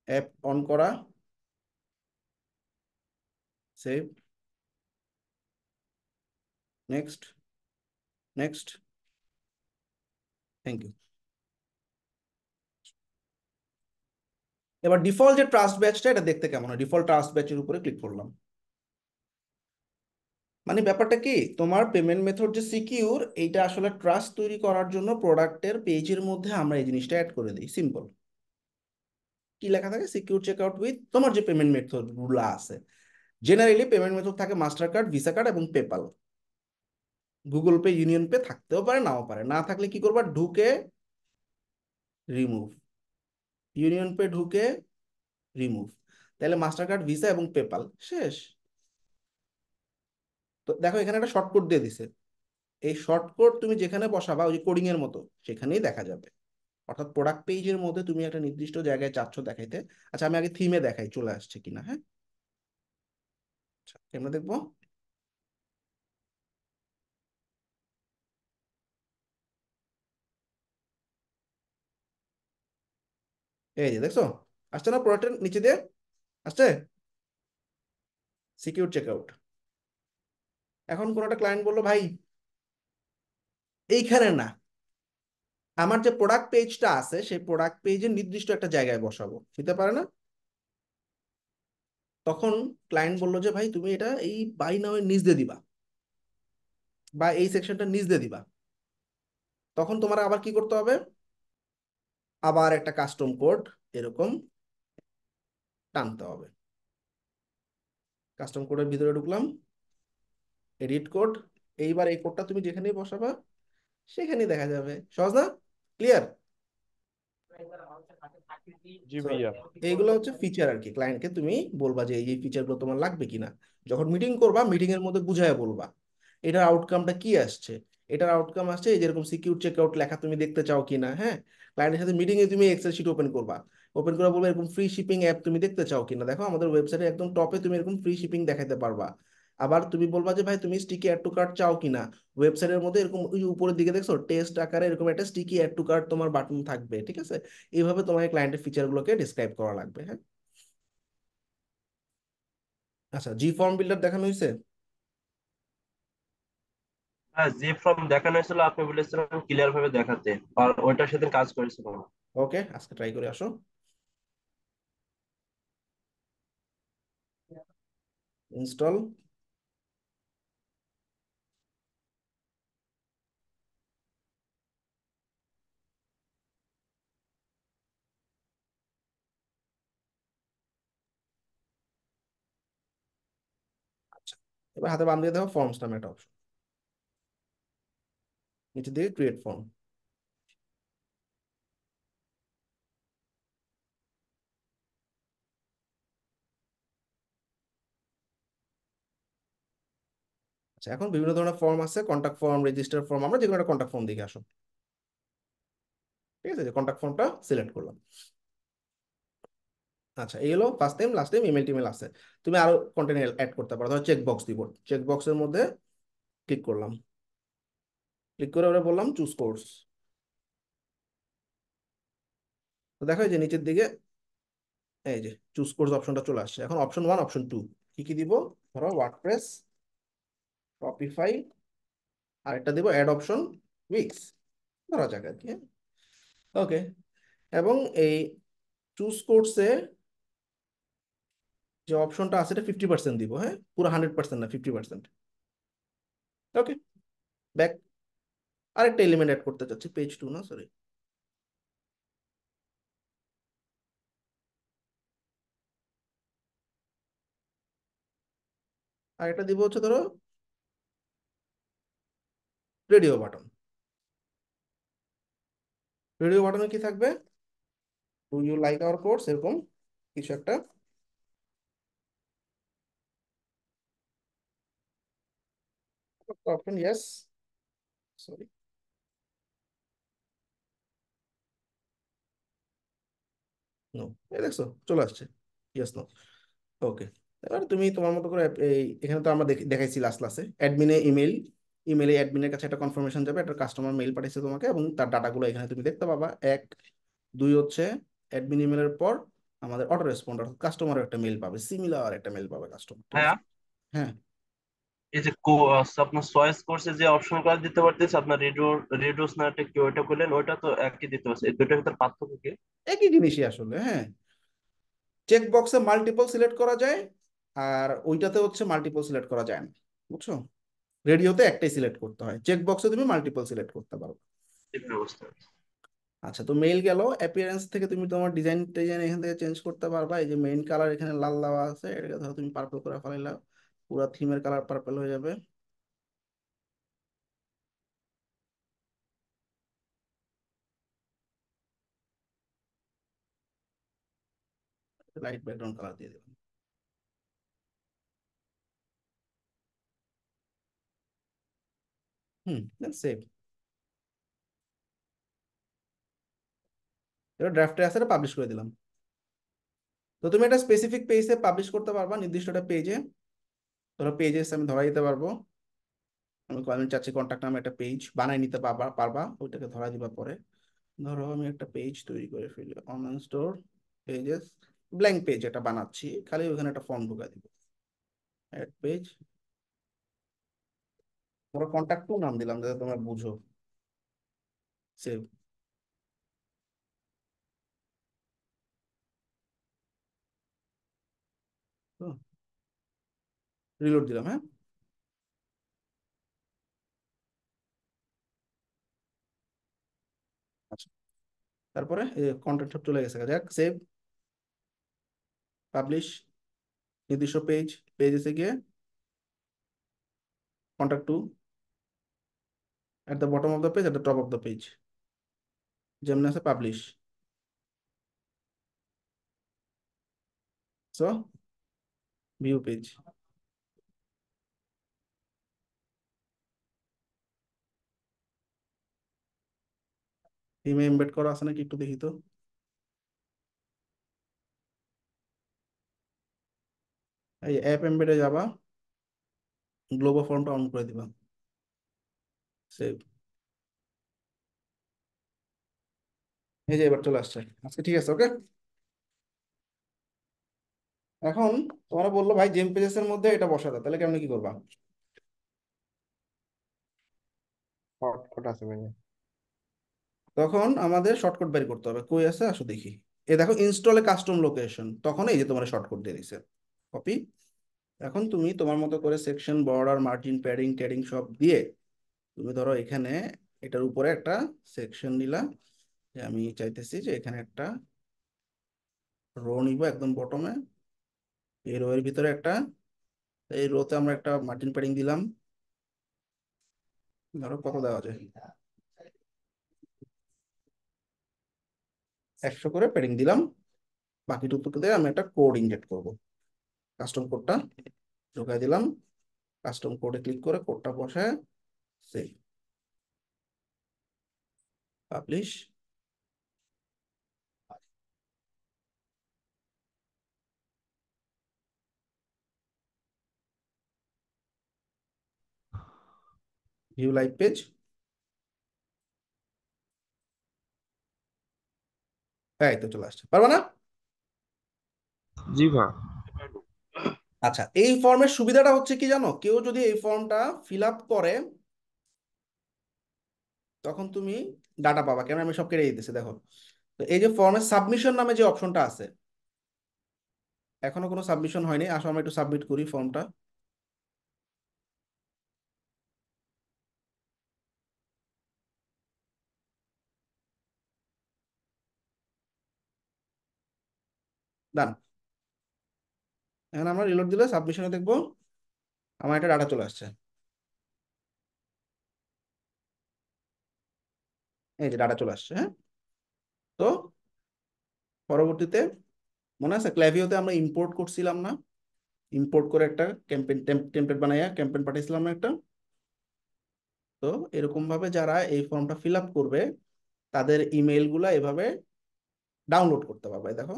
অ্যাপ অন করা, save, next, next, thank you. এবার ডিফল্ট যে ট্রাস্ট ব্যাচটা, এটা দেখতে কেমন হয়, ডিফল্ট ট্রাস্ট ব্যাচের উপরে ক্লিক করলাম। মানে ব্যাপারটা কি, তোমার পেমেন্ট মেথড যে সিকিউর, এইটা আসলে ট্রাস্ট তৈরি করার জন্য প্রোডাক্টের পেজের মধ্যে আমরা এই জিনিসটা অ্যাড করে দিই। সিম্পল। কি লেখা থাকে? সিকিউর চেক আউট উইথ তোমার যে পেমেন্ট মেথড গুলো আছে। জেনারেলি পেমেন্ট মেথড থাকে মাস্টার কার্ড, ভিসা কার্ড এবং PayPal. Google pay, union pay থাকতেও পারে, নাও পারে। না থাকলে কি করবা? ঢুকে রিমুভ, ইউনিয়ন পে ঢুকে রিমুভ। তাহলে মাস্টার কার্ড, ভিসা এবং পেপাল শেষ। তো দেখো এখানে একটা শর্টকট দিয়ে দিছে। এই শর্টকট তুমি যেখানে বসাবা, ওই যে কোডিং এর মতো, সেখানেই দেখা যাবে। অর্থাৎ প্রোডাক্ট পেজের মধ্যে তুমি একটা নির্দিষ্ট জায়গায় চাচ্ছ দেখাইতে। আচ্ছা, আমি আগে থিমে দেখাই চলে আসছে কিনা। হ্যাঁ, আচ্ছা, কেমনে দেখবো? এই যে দেখছো, আসছে না প্রোডাক্টের নিচে দিয়ে? আসছে সিকিউর চেকআউট। এখন কোন একটা ক্লায়েন্ট বললো ভাই এইখানে না, আমার যে প্রোডাক্ট পেজটা আছে সেই প্রোডাক্ট পেজের নির্দিষ্ট একটা জায়গায় বসাবো, হতে পারে না? তখন ক্লায়েন্ট বললো যে ভাই তুমি এটা এই বাই নাও এর নিচ দিয়ে দিবা, বা এই সেকশনটা নিচ দিয়ে দিবা। তখন তোমার আবার কি করতে হবে? আবার একটা কাস্টম কোড এরকম টানতে হবে। কাস্টম কোডের ভিতরে ঢুকলাম, এডিট কোড। এইবার এই কোডটা তুমি যেখানেই বসাবা সেখানেই দেখা যাবে। সহজ না? ক্লিয়ার? জি So, ভাইয়া। এইগুলো হচ্ছে ফিচার আর কি। ক্লায়েন্টকে তুমি বলবা যে এই ফিচারগুলো তোমার লাগবে কিনা। যখন মিটিং করবা, মিটিং এর মধ্যে বুঝায় বলবা। এটার আউটকামটা কি আসছে? এটার আউটকাম আসছে এই যেরকম সিকিউর চেকআউট লেখা তুমি দেখতে চাও কিনা, হ্যাঁ, ক্লায়েন্টের সাথে মিটিং এ তুমি এক্সেল শিট ওপেন করবা, ওপেন করে বলবে এরকম ফ্রি শিপিং অ্যাপ তুমি দেখতে চাও কিনা, দেখো আমাদের ওয়েবসাইটে একদম টপে তুমি এরকম ফ্রি শিপিং দেখাতে পারবা। আবার তুমি বলবা যে ভাই তুমি স্টিকি অ্যাড টু কার্ট চাও কিনা, ওয়েবসাইটের মধ্যে এরকম ওই যে উপরের দিকে দেখছো টেস্ট আকারে এরকম একটা স্টিকি অ্যাড টু কার্ট তোমার বাটন থাকবে, ঠিক আছে? এইভাবে তোমাকে ক্লায়েন্টের ফিচারগুলোকে ডিসক্রাইব করা লাগবে, হ্যাঁ। আচ্ছা, জি ফর্ম বিল্ডার দেখানো হয়েছে? হ্যাঁ, যে ফর্ম দেখানো হয়েছিল আপনি বলেছিলেন ক্লিয়ার ভাবে দেখাতে, আর ওইটার সাথে কাজ করেছিল না। ওকে, আজকে ট্রাই করে আসো। ইনস্টল। আচ্ছা, এবার হাতে বাম দিয়ে দেখো ফর্মস নামে একটা অপশন, নিচে দিকে ক্রিয়েট ফর্ম। আচ্ছা, এখন বিভিন্ন ধরনের ফর্ম আছে, কন্ট্যাক্ট ফর্ম, রেজিস্টার ফর্ম, আমরা যে কোনো একটা কন্ট্যাক্ট ফর্ম দেখে আসো, ঠিক আছে? যে কন্ট্যাক্ট ফর্মটা সিলেক্ট করলাম। আচ্ছা, এই হলো first time, last time, email টিমেল আছে। তুমি আরো কন্টেন্ট অ্যাড করতে পারো, ধরো চেক বক্স দিব, চেক বক্সের মধ্যে ক্লিক করলাম, ক্লিক করে ওরা বললাম চুজ কোর্স। তো দেখো এই যে নিচের দিকে এই যে চুজ কোর্স অপশনটা চলে আসছে। এখন অপশন 1, অপশন 2 কি কি দিব? ধরো ওয়ার্ডপ্রেস, শপিফাই, আর একটা দিব অ্যাড অপশন উইক্স, ধরা যাক আর কি, ওকে। এবং এই চুজ কোর্সে যে অপশনটা আছে এটা 50% দিব, হ্যাঁ, পুরো 100% না, 50%। ওকে, ব্যাক। আরেকটা এলিমেন্ট অ্যাড করতে চাচ্ছি, পেজ 2 না, সরি। আরেকটা দিব হচ্ছে ধরো রেডিও বাটন। রেডিও বাটনে কি থাকবে? Do you like our course, এরকম কিছু একটা অপশন, ইয়েস, সরি, নো। এই দেখছো চলে আসছে, ইয়েস, নো, ওকে। এবার তুমি তোমার মতো করে এই এখানে তো আমরা দেখাইছি লাস্ট ক্লাসে অ্যাডমিনে ইমেল, ইমেলে অ্যাডমিনের কাছে একটা কনফার্মেশন যাবে, একটা কাস্টমার মেইল পাঠিয়েছে তোমাকে, এবং তার ডাটাগুলো এখানে তুমি দেখতে পাবা। এক, দুই হচ্ছে অ্যাডমিন ইমেলের পর আমাদের অটো রেসপন্ডার কাস্টমারের একটা মেইল পাবে, সিমিলার একটা মেইল পাবে কাস্টমার, ঠিক হ্যাঁ, আছে? হ্যাঁ, এই যে আপনার চয়েস কোর্সে যে অপশন গুলো দিতে পারতেছে, আপনার রেডিও রেডিও স্নারটা কি ওইটা করলেন, ওইটা তো একই দিতে পারছে, এই দুটোর ভিতর পার্থক্য কি? একই জিনিসই আসলে, হ্যাঁ। চেক বক্সে মাল্টিপল সিলেক্ট করা যায়, আর ওইটাতে হচ্ছে মাল্টিপল সিলেক্ট করা যায় না, বুঝছো? রেডিওতে একটাই সিলেক্ট করতে হয়, চেক বক্সে তুমি মাল্টিপল সিলেক্ট করতে পারো। এই ব্যবস্থা। আচ্ছা, তো মেইল গেল। অ্যাপিয়ারেন্স থেকে তুমি তোমার ডিজাইন টিজাইন এখান থেকে চেঞ্জ করতে পারবা। এই যে মেইন কালার এখানে লাল দেওয়া আছে, এটাকে ধরো তুমি পার্পল করে ফেলাইলা, পুরো থিমের কালার পার্পল হয়ে যাবে। লাইট ব্যাকগ্রাউন্ড কালার দিয়ে দিলাম। দেন সেভ। এবার ড্রাফটে আছে, এটা পাবলিশ করে দিলাম। তো তুমি একটা স্পেসিফিক পেজে পাবলিশ করতে পারবা, নির্দিষ্ট একটা পেজে। ধরো পেজেস আমি ধরাই দিতে পারবো, আমি চাচ্ছি কন্ট্যাক্ট নামে একটা পেজ বানাই নিতে পারবা পারবা ওইটাকে ধরা দিবা পরে। ধরো আমি একটা পেজ তৈরি করে ফেলি, online store pages, blank page এটা বানাচ্ছি, খালি ওখানে একটা ফর্ম ঢুকা দিব, অ্যাড পেজ। ধরো কন্ট্যাক্ট টু নাম দিলাম যাতে তোমরা বুঝো। সেভ। রিলোড দিলাম, হ্যাঁ। আচ্ছা, তারপরে কন্টেন্ট সব চলে গেছে, যাক সেভ, পাবলিশ, নির্দিষ্ট পেজ, পেজেসে গিয়ে contact to, at the bottom of the page, at the top of the page, যেমন আছে পাবলিশ। So view page. থিমে এমবেড করা আছে নাকি একটু দেখি তো। এই অ্যাপ এমবেডে যাবা, গ্লোবাল ফর্মটা অন করে দিবা, সেভ। এই যে এবার চলে আসছে আজকে, ঠিক আছে, ওকে। এখন তোমরা বললো ভাই জেম পেজেস এর মধ্যে এটা বসা দাও, তাহলে কেমন কি করবা? শর্টকাট আছে ভাইয়া। তখন আমাদের শর্টকাট বের করতে হবে, কই আছে আসো দেখি। এ দেখো ইনস্টলে কাস্টম লোকেশন, তখন এই যে তোমার শর্টকাট দিয়ে দিছে, কপি। এখন তুমি তোমার মতো করে সেকশন, বর্ডার, মার্জিন, প্যাডিং ট্যাডিং সব দিয়ে তুমি ধরো এখানে এটার উপরে একটা সেকশন নিলা, যে আমি চাইতেছি যে এখানে একটা রো নিব একদম বটমে, এই রো এর ভিতরে একটা, এই রোতে আমরা একটা মার্জিন প্যাডিং দিলাম, ধরো কত দেওয়া যায়, 100 করে প্যাডিং দিলাম। বাকিটুকুতে আমি একটা কোড ইনজেক্ট করব, কাস্টম কোডটা ঢোকাই দিলাম, কাস্টম কোডে ক্লিক করে কোডটা বসায় save, publish. View live page, এই তো চলে আসছে, পারবা না? জি ভাই। আচ্ছা, এই ফর্মের সুবিধাটা হচ্ছে কি জানো, কেউ যদি এই ফর্মটা ফিল আপ করে তখন তুমি ডাটা পাবা, কেন আমি সব কেটে দিতেছি দেখো। তো এই যে ফর্মের সাবমিশন নামে যে অপশনটা আছে, এখনো কোনো সাবমিশন হয়নি, আসো আমরা একটু সাবমিট করি ফর্মটা। ডান। এখন আমরা রিলোড দিলে সাবমিশনে দেখবো আমার একটা ডাটা চলে আসছে, এই যে ডাটা চলে আসছে, হ্যাঁ। তো পরবর্তীতে মনে আছে ক্ল্যাভিওতে আমরা ইম্পোর্ট করছিলাম না, ইম্পোর্ট করে একটা ক্যাম্পেইন টেমপ্লেট বানাইয়া ক্যাম্পেইন পাঠিয়েছিলাম না একটা। তো এরকম ভাবে যারা এই ফর্মটা ফিল আপ করবে তাদের ইমেল গুলা এভাবে ডাউনলোড করতে পারবে, দেখো।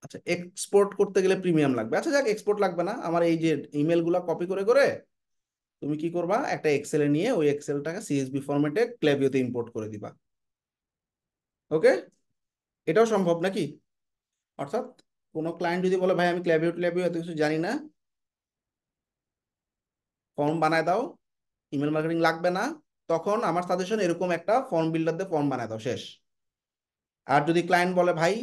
আচ্ছা, এক্সপোর্ট করতে গেলে প্রিমিয়াম লাগবে, আচ্ছা যাক এক্সপোর্ট লাগবে না, আমার এই যে ইমেল গুলা কপি করে করে তুমি কি করবা, একটা এক্সেলে নিয়ে ওই এক্সেলটাকে সিএসভি ফরম্যাটে ক্ল্যাভিওতে ইম্পোর্ট করে দিবা, ওকে। এটাও সম্ভব নাকি? অর্থাৎ কোনো ক্লায়েন্ট যদি বলে ভাই আমি ক্ল্যাভিও ট্ল্যাভিও এত কিছু জানি না, ফর্ম বানায় দাও, ইমেল মার্কেটিং লাগবে না, তখন আমার সাজেশন এরকম একটা ফর্ম বিল্ডার দিয়ে ফর্ম বানায় দাও, শেষ। আর যদি ক্লায়েন্ট বলে ভাই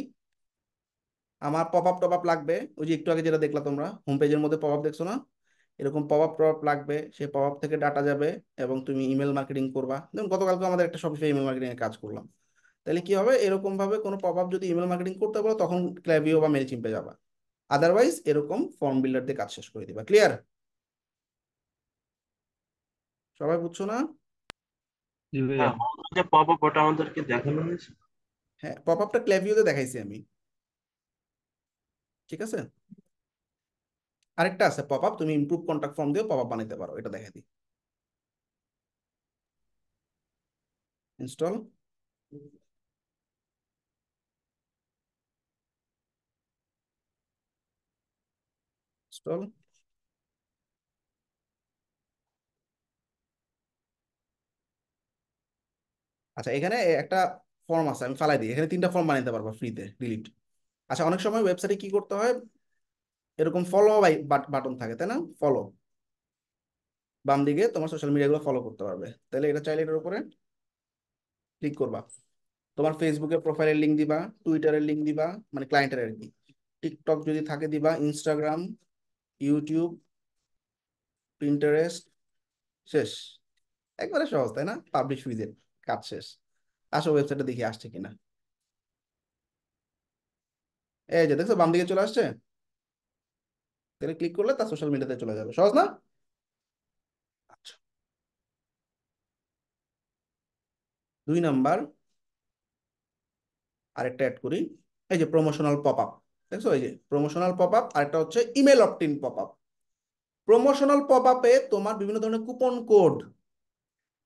আমার পপ আপ টপ আপ লাগবে, ওই যে একটু আগে যেটা দেখলা তোমরা হোম পেজের মধ্যে পপ আপ দেখছো না, এরকম পপ আপ টপ আপ লাগবে, সেই পপ আপ থেকে ডাটা যাবে এবং তুমি ইমেল মার্কেটিং করবা। যেমন গতকালকে আমাদের একটা শপিফাই ইমেল মার্কেটিং এর কাজ করলাম, তাহলে কি হবে, এরকম ভাবে কোনো পপ আপ যদি ইমেল মার্কেটিং করতে পারো তখন ক্ল্যাভিও বা মেলচিম্পে যাবা, আদারওয়াইজ এরকম ফর্ম বিল্ডার দিয়ে কাজ শেষ করে দিবা। ক্লিয়ার? সবাই বুঝছো না? জি ভাইয়া। হ্যাঁ, যে পপ আপ ওটা আমাদেরকে দেখানো হয়েছে। হ্যাঁ, পপ আপটা ক্ল্যাভিওতে দেখাইছি আমি, ঠিক আছে। আরেকটা আছে পপ আপ, তুমি ইমপ্রুভ কন্টাক্ট ফর্ম দিয়ে পপ আপ বানাইতে পারো, এটা দেখাই দিই। Install, install. আচ্ছা, এখানে একটা ফর্ম আছে, আমি ফালাই দিই, এখানে 3টা ফর্ম বানাইতে পারবা ফ্রিতে, ডিলিট। আচ্ছা, অনেক সময় ওয়েবসাইটে কি করতে হয়, এরকম ফলো বাটন থাকে তাই না, ফলো, বাম দিকে তোমার সোশ্যাল মিডিয়া গুলো ফলো করতে পারবে, তাহলে এটা চাইলে এটার উপরে ক্লিক করবা, তোমার ফেসবুকের প্রোফাইলের লিঙ্ক দিবা, টুইটারের লিঙ্ক দিবা, মানে ক্লায়েন্টের আর কি, টিকটক যদি থাকে দিবা, ইনস্টাগ্রাম, ইউটিউব, পিন্টারেস্ট, শেষ। একবারে সহজ তাই না, পাবলিশ উইজেট, কাজ শেষ। আসো ওয়েবসাইটে দেখি আসছে কিনা, এই যে দেখছো বাম দিকে চলে আসছে, তাহলে ক্লিক করলে তার সোশ্যাল মিডিয়াতে চলে যাবে, সহজ না? আচ্ছা, 2 নাম্বার আরেকটা অ্যাড করি, এই যে প্রমোশনাল পপ আপ, দেখছো এই যে প্রমোশনাল পপ আপ, আরেকটা হচ্ছে email opt-in pop up. Promotional pop আপে তোমার বিভিন্ন ধরনের কুপন কোড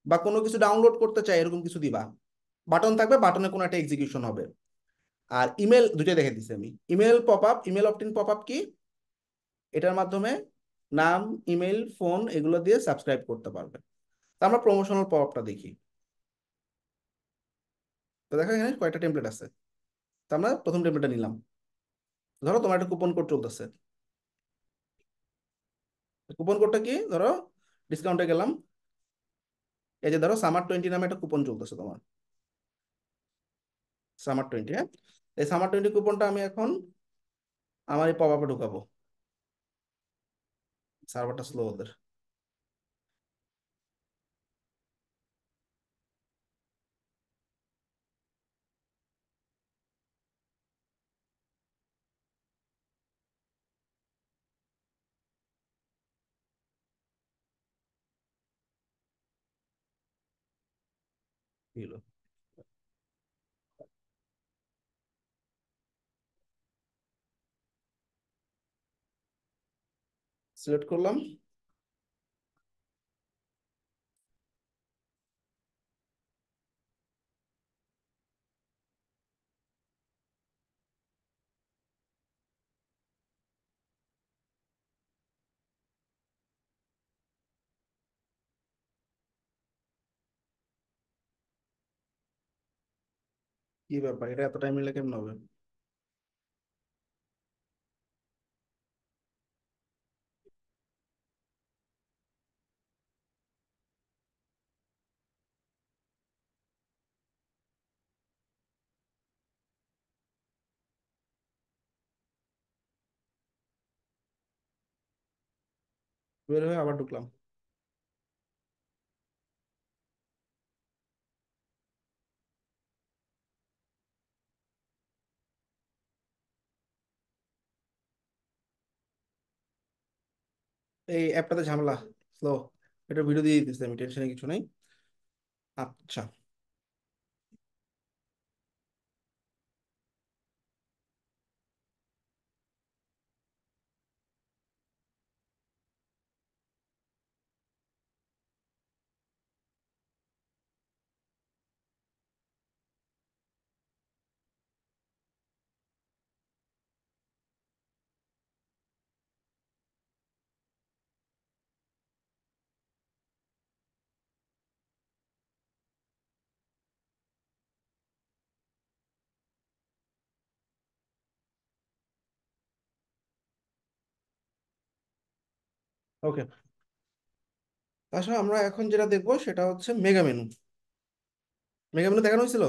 বা কোনো কিছু ডাউনলোড করতে চাই এরকম কিছু দিবা, বাটন থাকবে, বাটনে কোনো একটা এক্সিকিউশন হবে। আর ইমেল দুইটাই দেখে দিচ্ছি আমি। Email pop up, email opt-in pop up কি, এটার মাধ্যমে নাম, ইমেল, ফোন এগুলো দিয়ে সাবস্ক্রাইব করতে পারবে। তো আমরা প্রমোশনাল পপ আপটা দেখি। তো দেখো এখানে কয়েকটা টেমপ্লেট আছে। তো আমরা প্রথম টেমপ্লেটটা নিলাম। ধরো তোমার একটা কুপন কোড চলতেছে। কুপন কোডটা কি, ধরো ডিসকাউন্টে গেলাম, এই যে ধরো সামার 20 নামে একটা কুপন চলতেছে তোমার, সামার 20, হ্যাঁ। এই সামার 20 কুপনটা আমি এখন আমার এই পপ আপে ঢুকাবো। সার্ভারটা স্লো ওদের। সিলেক্ট করলাম। কি ব্যাপার, এটা এত টাইম নিলে কেমন হবে? বের হয়ে আবার ঢুকলাম। এই অ্যাপটাতে ঝামেলা, স্লো। এটা ভিডিও দিয়ে দিতেছি আমি, টেনশনে কিছু নাই। আচ্ছা, ওকে। আসলে আমরা এখন যেটা দেখবো সেটা হচ্ছে মেগা মেনু। মেগা মেনু দেখানো হয়েছিল।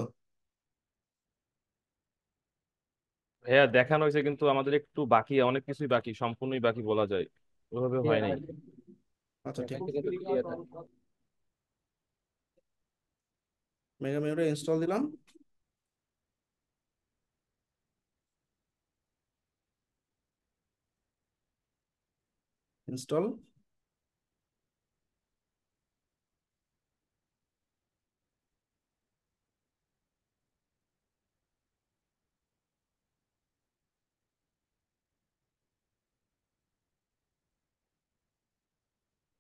ভাইয়া দেখানো হয়েছে, কিন্তু আমাদের একটু বাকি, অনেক কিছুই বাকি, সম্পূর্ণই বাকি বলা যায়, ওইভাবে হয় নাই। আচ্ছা ঠিক আছে, ক্লিয়ার। মেগা মেনুটা ইনস্টল দিলাম। ইনস্টল।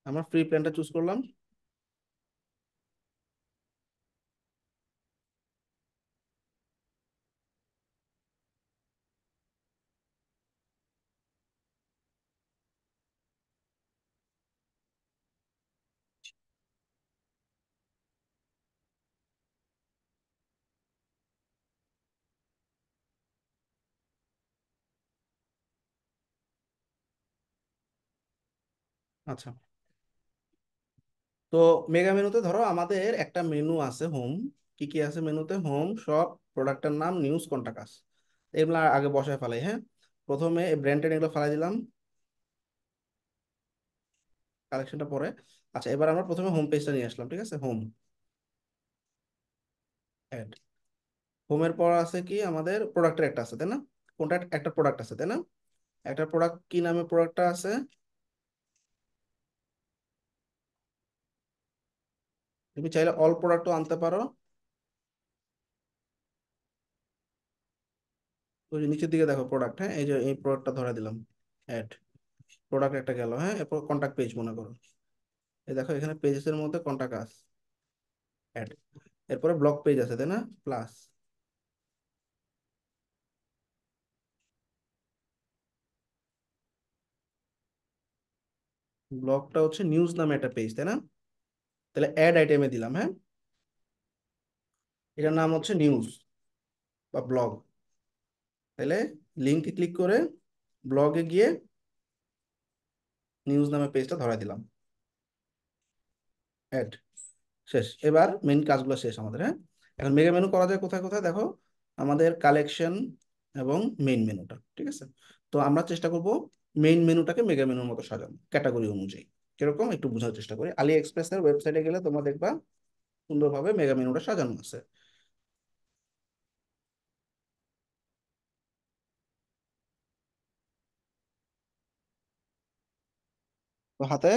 আমরা ফ্রি প্ল্যানটা চুজ করলাম। আচ্ছা, তো মেগা মেনুতে ধরো আমাদের একটা মেনু আছে হোম। কি কি আছে মেনুতে? হোম, শপ, প্রোডাক্টের নাম, নিউজ, কন্টাক্ট। এগুলো আগে বসায় ফেলাই, হ্যাঁ। প্রথমে ব্র্যান্ডেড এগুলো ফেলাই দিলাম, কালেকশনটা পরে। আচ্ছা, এবার আমরা প্রথমে হোম পেজটা নিয়ে আসলাম, ঠিক আছে। Home, add. হোমের পর আছে কি আমাদের প্রোডাক্টের একটা আছে, তাই না? কোনটা একটা প্রোডাক্ট আছে, তাই না? একটা প্রোডাক্ট, কি নামে প্রোডাক্টটা আছে? তুমি চাইলে অল প্রোডাক্টও আনতে পারো। ওই যে নিচের দিকে দেখো প্রোডাক্ট, হ্যাঁ, এই যে এই প্রোডাক্টটা ধরে দিলাম, অ্যাড। প্রোডাক্ট একটা গেল, হ্যাঁ। এরপর কন্টাক্ট পেজ মনে করো, এই দেখো এখানে পেজের মধ্যে কন্টাক্ট আস। অ্যাড। এরপরে ব্লক পেজ আছে তাই না, প্লাস। ব্লগটা হচ্ছে নিউজ নামে একটা পেজ তাই না, তাহলে অ্যাড আইটেমে দিলাম। হ্যাঁ, এটার নাম হচ্ছে নিউজ বা ব্লগ। তাহলে লিঙ্কে ক্লিক করে ব্লগে গিয়ে নিউজ নামে পেজটা ধরাই দিলাম, অ্যাড। শেষ। এবার মেইন কাজগুলো শেষ আমাদের। হ্যাঁ, এখন মেগা মেনু করা যায় কোথায় কোথায় দেখো, আমাদের কালেকশন এবং মেইন মেনুটা, ঠিক আছে। তো আমরা চেষ্টা করব মেইন মেনুটাকে মেগা মেনুর মতো সাজানো ক্যাটাগরি অনুযায়ী। কিরকম একটু বোঝার চেষ্টা করি। আলি এক্সপ্রেসের ওয়েবসাইটে গেলে তোমরা দেখবা সুন্দরভাবে মেগা মেনুটা সাজানো আছে। তো হাতে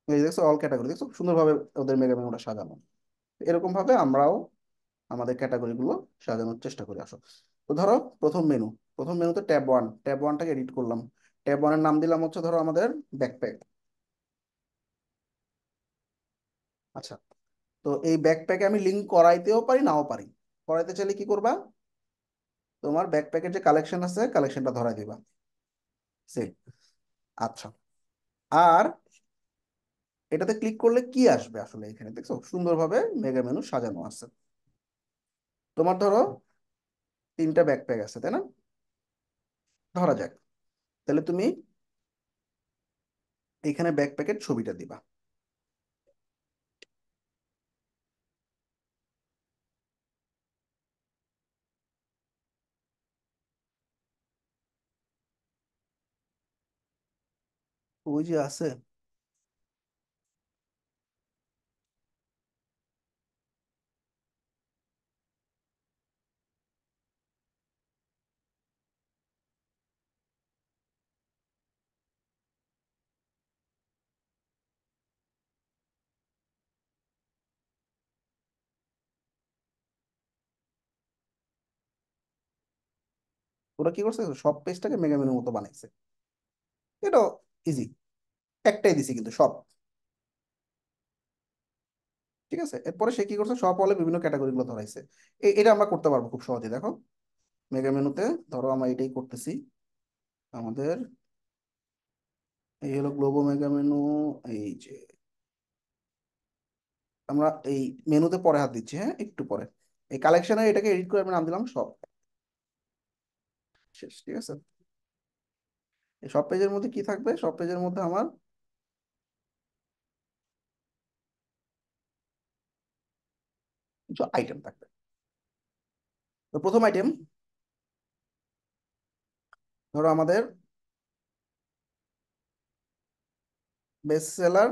এই দেখছো অল ক্যাটাগরি, দেখছো সুন্দরভাবে ওদের মেগা মেনুটা সাজানো। এরকম ভাবে আমরাও আমাদের ক্যাটাগরি গুলো সাজানোর চেষ্টা করি আসো। তো ধরো প্রথম মেনু, প্রথম মেনুতে ট্যাব ওয়ানটাকে এডিট করলাম। ট্যাব ওয়ানের নাম দিলাম হচ্ছে ধরো আমাদের ব্যাকপ্যাক। আচ্ছা, তো এই ব্যাকপ্যাকে আমি লিঙ্ক করাইতেও পারি নাও পারি। করাইতে চাইলে কি করবা, তোমার ব্যাকপ্যাকের যে কালেকশন আছে কালেকশনটা ধরাই দিবা, সেম। আচ্ছা, আর এটাতে ক্লিক করলে কি আসবে আসলে, এখানে দেখছো সুন্দরভাবে মেগা মেনু সাজানো আছে। তোমার ধরো তিনটা ব্যাকপ্যাক আছে তাই না, ধরা যাক। তাহলে তুমি এখানে ব্যাকপ্যাকের ছবিটা দিবা। ওই যে আছে, ওরা কি করছে সব পেজটাকে মেগা মেনুর মতো বানাইছে। এটা ইজি, একটাই দিছি কিন্তু সব, ঠিক আছে। এরপরে সে কি করছে, সব হলে বিভিন্ন ক্যাটাগরি গুলো ধরাইছে। এটা আমরা করতে পারবো খুব সহজে। দেখো মেগা মেনুতে ধরো আমরা এটাই করতেছি। আমাদের এই হলো গ্লোবো মেগা মেনু। এই যে আমরা এই মেনুতে পরে হাত দিচ্ছি, হ্যাঁ একটু পরে। এই কালেকশনে এটাকে এডিট করে আমি নাম দিলাম সব। শেষ, ঠিক আছে। এই সব পেজের মধ্যে কি থাকবে, সব পেজের মধ্যে আমার কিছু আইটেম থাকবে। তো প্রথম আইটেম ধরো আমাদের বেস্ট সেলার,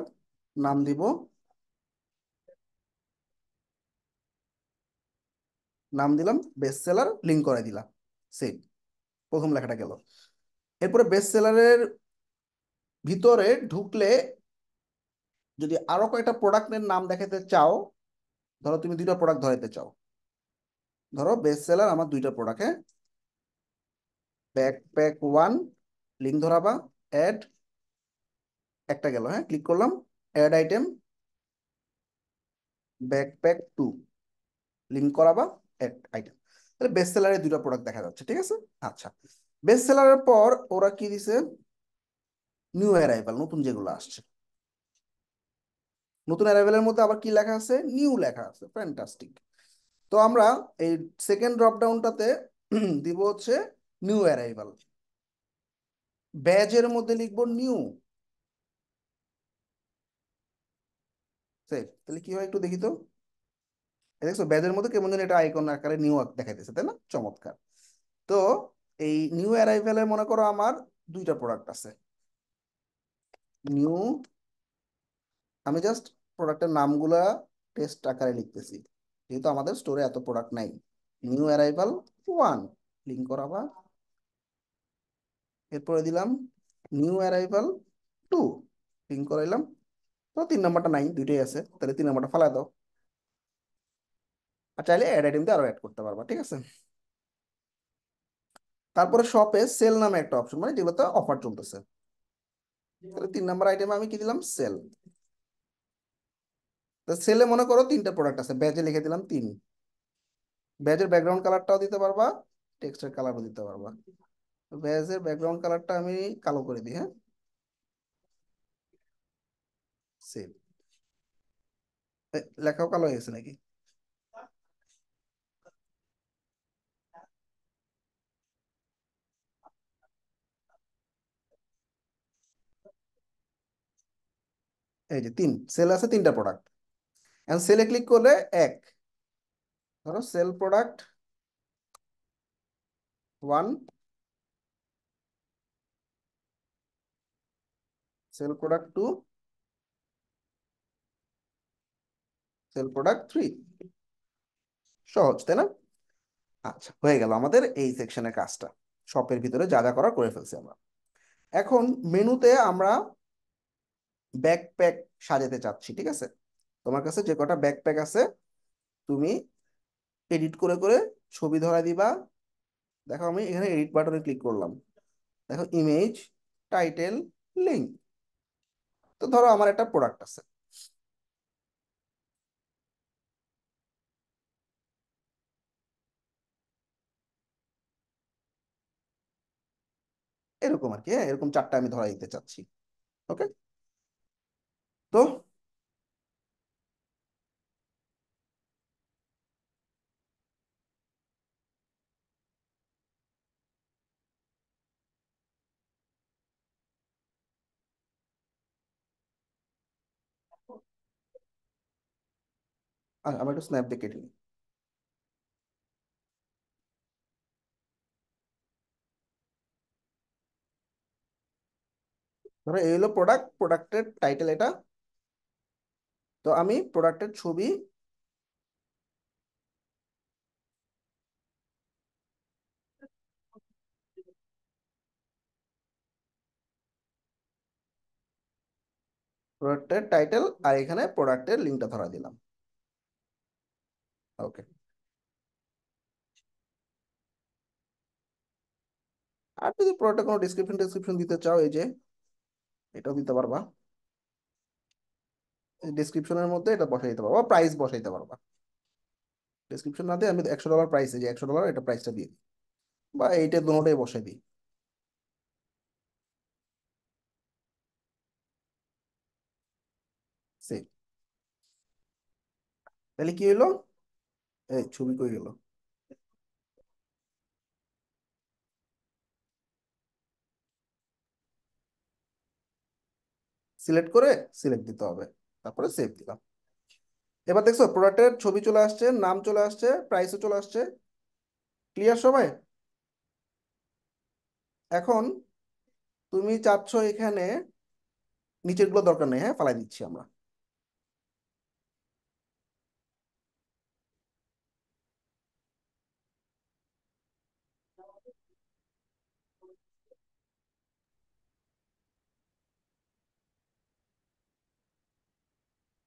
নাম দিব, নাম দিলাম বেস্ট সেলার, লিঙ্ক করে দিলাম, সেভ। প্রথম লেখাটা গেল। এরপরে বেস্ট সেলারের ভিতরে ঢুকলে যদি আরো কয়েকটা প্রোডাক্টের নাম দেখাতে চাও, ধরো তুমি দুইটা প্রোডাক্ট ধরাইতে চাও, ধরো বেস্ট সেলার আমার দুইটা প্রোডাক্ট, হ্যাঁ, ব্যাকপ্যাক ওয়ান, লিঙ্ক ধরাবা, অ্যাড, একটা গেল, হ্যাঁ ক্লিক করলাম, add item, backpack two, link করাবা, অ্যাড আইটেম। তাহলে বেস্ট সেলারের দুইটা প্রোডাক্ট দেখা যাচ্ছে, ঠিক আছে। আচ্ছা, বেস্ট সেলারের পর ওরা কি দিছে, নিউ অ্যারাইভাল, নতুন যেগুলো আসছে। নতুন অ্যারাইভেলের মধ্যে আবার কি লেখা আছে, নিউ লেখা আছে, ফ্যান্টাস্টিক। তো আমরা এই সেকেন্ড ড্রপ ডাউনটাতে দিব হচ্ছে নিউ অ্যারাইভাল, ব্যাজের মধ্যে লিখবো নিউ, সেভ। তাহলে কি হয় একটু দেখি তো, এই দেখছো ব্যাজের মধ্যে কেমন যেন এটা আইকন আকারে নিউ দেখাইতেছে তাই না, চমৎকার। তো এই নিউ অ্যারাইভেলে মনে করো আমার দুইটা প্রোডাক্ট আছে, নিউ, আমি জাস্ট প্রোডাক্টের নামগুলা টেস্ট আকারে লিখতেছি, যেহেতু আমাদের স্টোরে এত প্রোডাক্ট নাই। নিউ অ্যারাইভাল ওয়ান, লিঙ্ক করাবা, এরপরে দিলাম নিউ অ্যারাইভাল টু, লিঙ্ক করাইলাম। তো 3 নম্বরটা নাই, দুইটাই আছে, তাহলে 3 নম্বরটা ফালাই দাও। আর চাইলে অ্যাড আইটেম দিয়ে আরো অ্যাড করতে পারবা, ঠিক আছে। তারপরে শপে সেল নামে একটা অপশন, মানে যেগুলোতে অফার চলতেছে, তাহলে 3 নাম্বার আইটেমে আমি কি দিলাম, সেল। তো সেলে মনে করো 3টা প্রোডাক্ট আছে, ব্যাজে লিখে দিলাম 3। ব্যাজের ব্যাকগ্রাউন্ড কালারটাও দিতে পারবা, টেক্সটের কালারও দিতে পারবা। ব্যাজের ব্যাকগ্রাউন্ড কালারটা আমি কালো করে দিই, হ্যাঁ, সেভ। লেখাও কালো হয়ে গেছে নাকি? এই যে 3 সেল আছে, 3টা প্রোডাক্ট। এখন সেলে ক্লিক করলে এক, ধরো sale product 1, sale product 2, sale product 3। সহজ, তাই না? আচ্ছা, হয়ে গেল আমাদের এই সেকশনের কাজটা। শপের ভিতরে যা যা করার করে ফেলছি আমরা। এখন মেনুতে আমরা ব্যাকপ্যাক সাজাতে চাচ্ছি, ঠিক আছে? তোমার কাছে যে কটা ব্যাকপ্যাক আছে তুমি এডিট করে করে ছবি ধরা দিবা। দেখো আমি এখানে এডিট বাটনে ক্লিক করলাম, দেখো ইমেজ, টাইটেল, লিঙ্ক। তো ধরো আমার একটা প্রোডাক্ট আছে, এরকম আর কি, হ্যাঁ, এরকম 4টা আমি ধরা দিতে চাচ্ছি। ওকে, তো আমার একটু স্ন্যাপ দিয়ে কেটে নিই। ধরো এই হলো প্রোডাক্ট, প্রোডাক্টের টাইটেল এটা। তো আমি প্রোডাক্টের ছবি প্রোডাক্টের টাইটেল আর এখানে প্রোডাক্টের লিঙ্কটা ধরা দিলাম। ওকে, আর যদি প্রোডাক্টে কোনো ডিসক্রিপশন দিতে চাও, এই যে এটাও দিতে পারবা। ডিসক্রিপশনের মধ্যে এটা বসাই দিতে পারবা, প্রাইস বসাইতে পারবা। ডিসক্রিপশন না দিয়ে আমি $100 প্রাইস, এই যে $100 এটা প্রাইসটা দিয়ে দিই, বা এইটা দুটোটাই বসাই দিই। সেভ। তাহলে কি হলো, এই ছবি কই গেল, সিলেক্ট করে সিলেক্ট দিতে হবে, তারপরে সেভ দিলাম। এবার দেখছো প্রোডাক্টের ছবি চলে আসছে, নাম চলে আসছে, প্রাইসও চলে আসছে। ক্লিয়ার সবাই? এখন তুমি চাচ্ছ এখানে নিচের গুলো দরকার নেই, হ্যাঁ, ফালাই দিচ্ছি আমরা।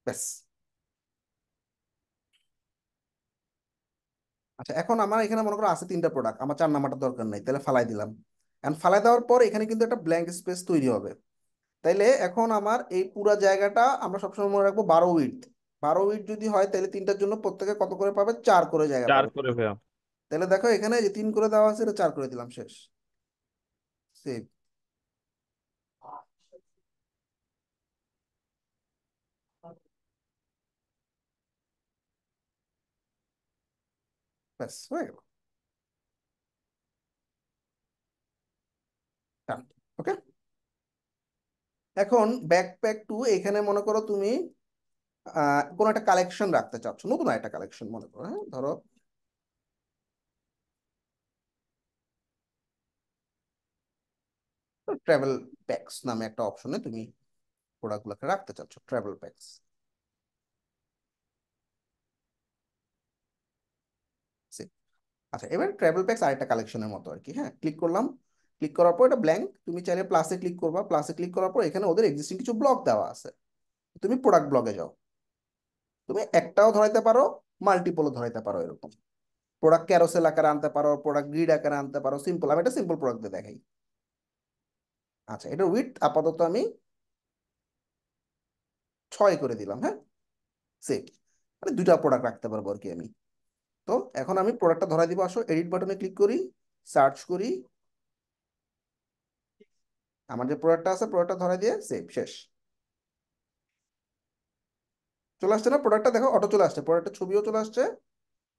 ব্যাস। আচ্ছা, এখন আমার এখানে মনে করো আছে 3টা প্রোডাক্ট, আমার 4 নাম্বারটা দরকার নাই, তাহলে ফালাই দিলাম। এখন ফালাই দেওয়ার পর এখানে কিন্তু একটা ব্ল্যাঙ্ক স্পেস তৈরি হবে। তাইলে এখন আমার এই পুরো জায়গাটা আমরা সবসময় মনে রাখবো 12 উইডথ। 12 উইডথ যদি হয় তাহলে 3টার জন্য প্রত্যেকে কত করে পাবে, 4 করে জায়গা 4 পাবে। করে ভাইয়া। তাহলে দেখো এখানে যে 3 করে দেওয়া আছে, এটা 4 করে দিলাম, শেষ। সেভ। ব্যাস হয়ে গেল। ওকে, এখন ব্যাকপ্যাক 2 এখানে মনে করো তুমি কোনো একটা কালেকশন রাখতে চাচ্ছ, নতুন একটা কালেকশন মনে করো, হ্যাঁ, ধরো ট্রাভেল প্যাকস নামে একটা অপশনে তুমি প্রোডাক্টগুলোকে রাখতে চাচ্ছ, ট্রাভেল প্যাকস। আচ্ছা, এবার ট্রাভেল প্যাকস আরেকটা কালেকশনের মতো আর কি, হ্যাঁ, ক্লিক করলাম। ক্লিক করার পর এটা ব্ল্যাঙ্ক, তুমি চাইলে প্লাসে ক্লিক করবা, প্লাসে ক্লিক করার পর এখানে ওদের এক্সিস্টিং কিছু ব্লক দেওয়া আছে, তুমি প্রোডাক্ট ব্লগে যাও। তুমি একটাও ধরাইতে পারো, মাল্টিপলও ধরাইতে পারো, এরকম প্রোডাক্ট ক্যারোসেল আকারে আনতে পারো, প্রোডাক্ট গ্রিড আকারে আনতে পারো, সিম্পল। আমি একটা সিম্পল প্রোডাক্ট দিয়ে দেখাই। আচ্ছা, এটা উইথ আপাতত আমি 6 করে দিলাম, হ্যাঁ, সেভ। মানে দুইটা প্রোডাক্ট রাখতে পারবো আর কি আমি। তো এখন আমি প্রোডাক্টটা ধরাই দিব, আসো এডিট বাটনে ক্লিক করি, সার্চ করি, আমার যে প্রোডাক্টটা আছে প্রোডাক্টটা ধরাই দিয়ে সেভ, শেষ। চলে আসছে না প্রোডাক্টটা? দেখো অটো চলে আসছে, প্রোডাক্টের ছবিও চলে আসছে,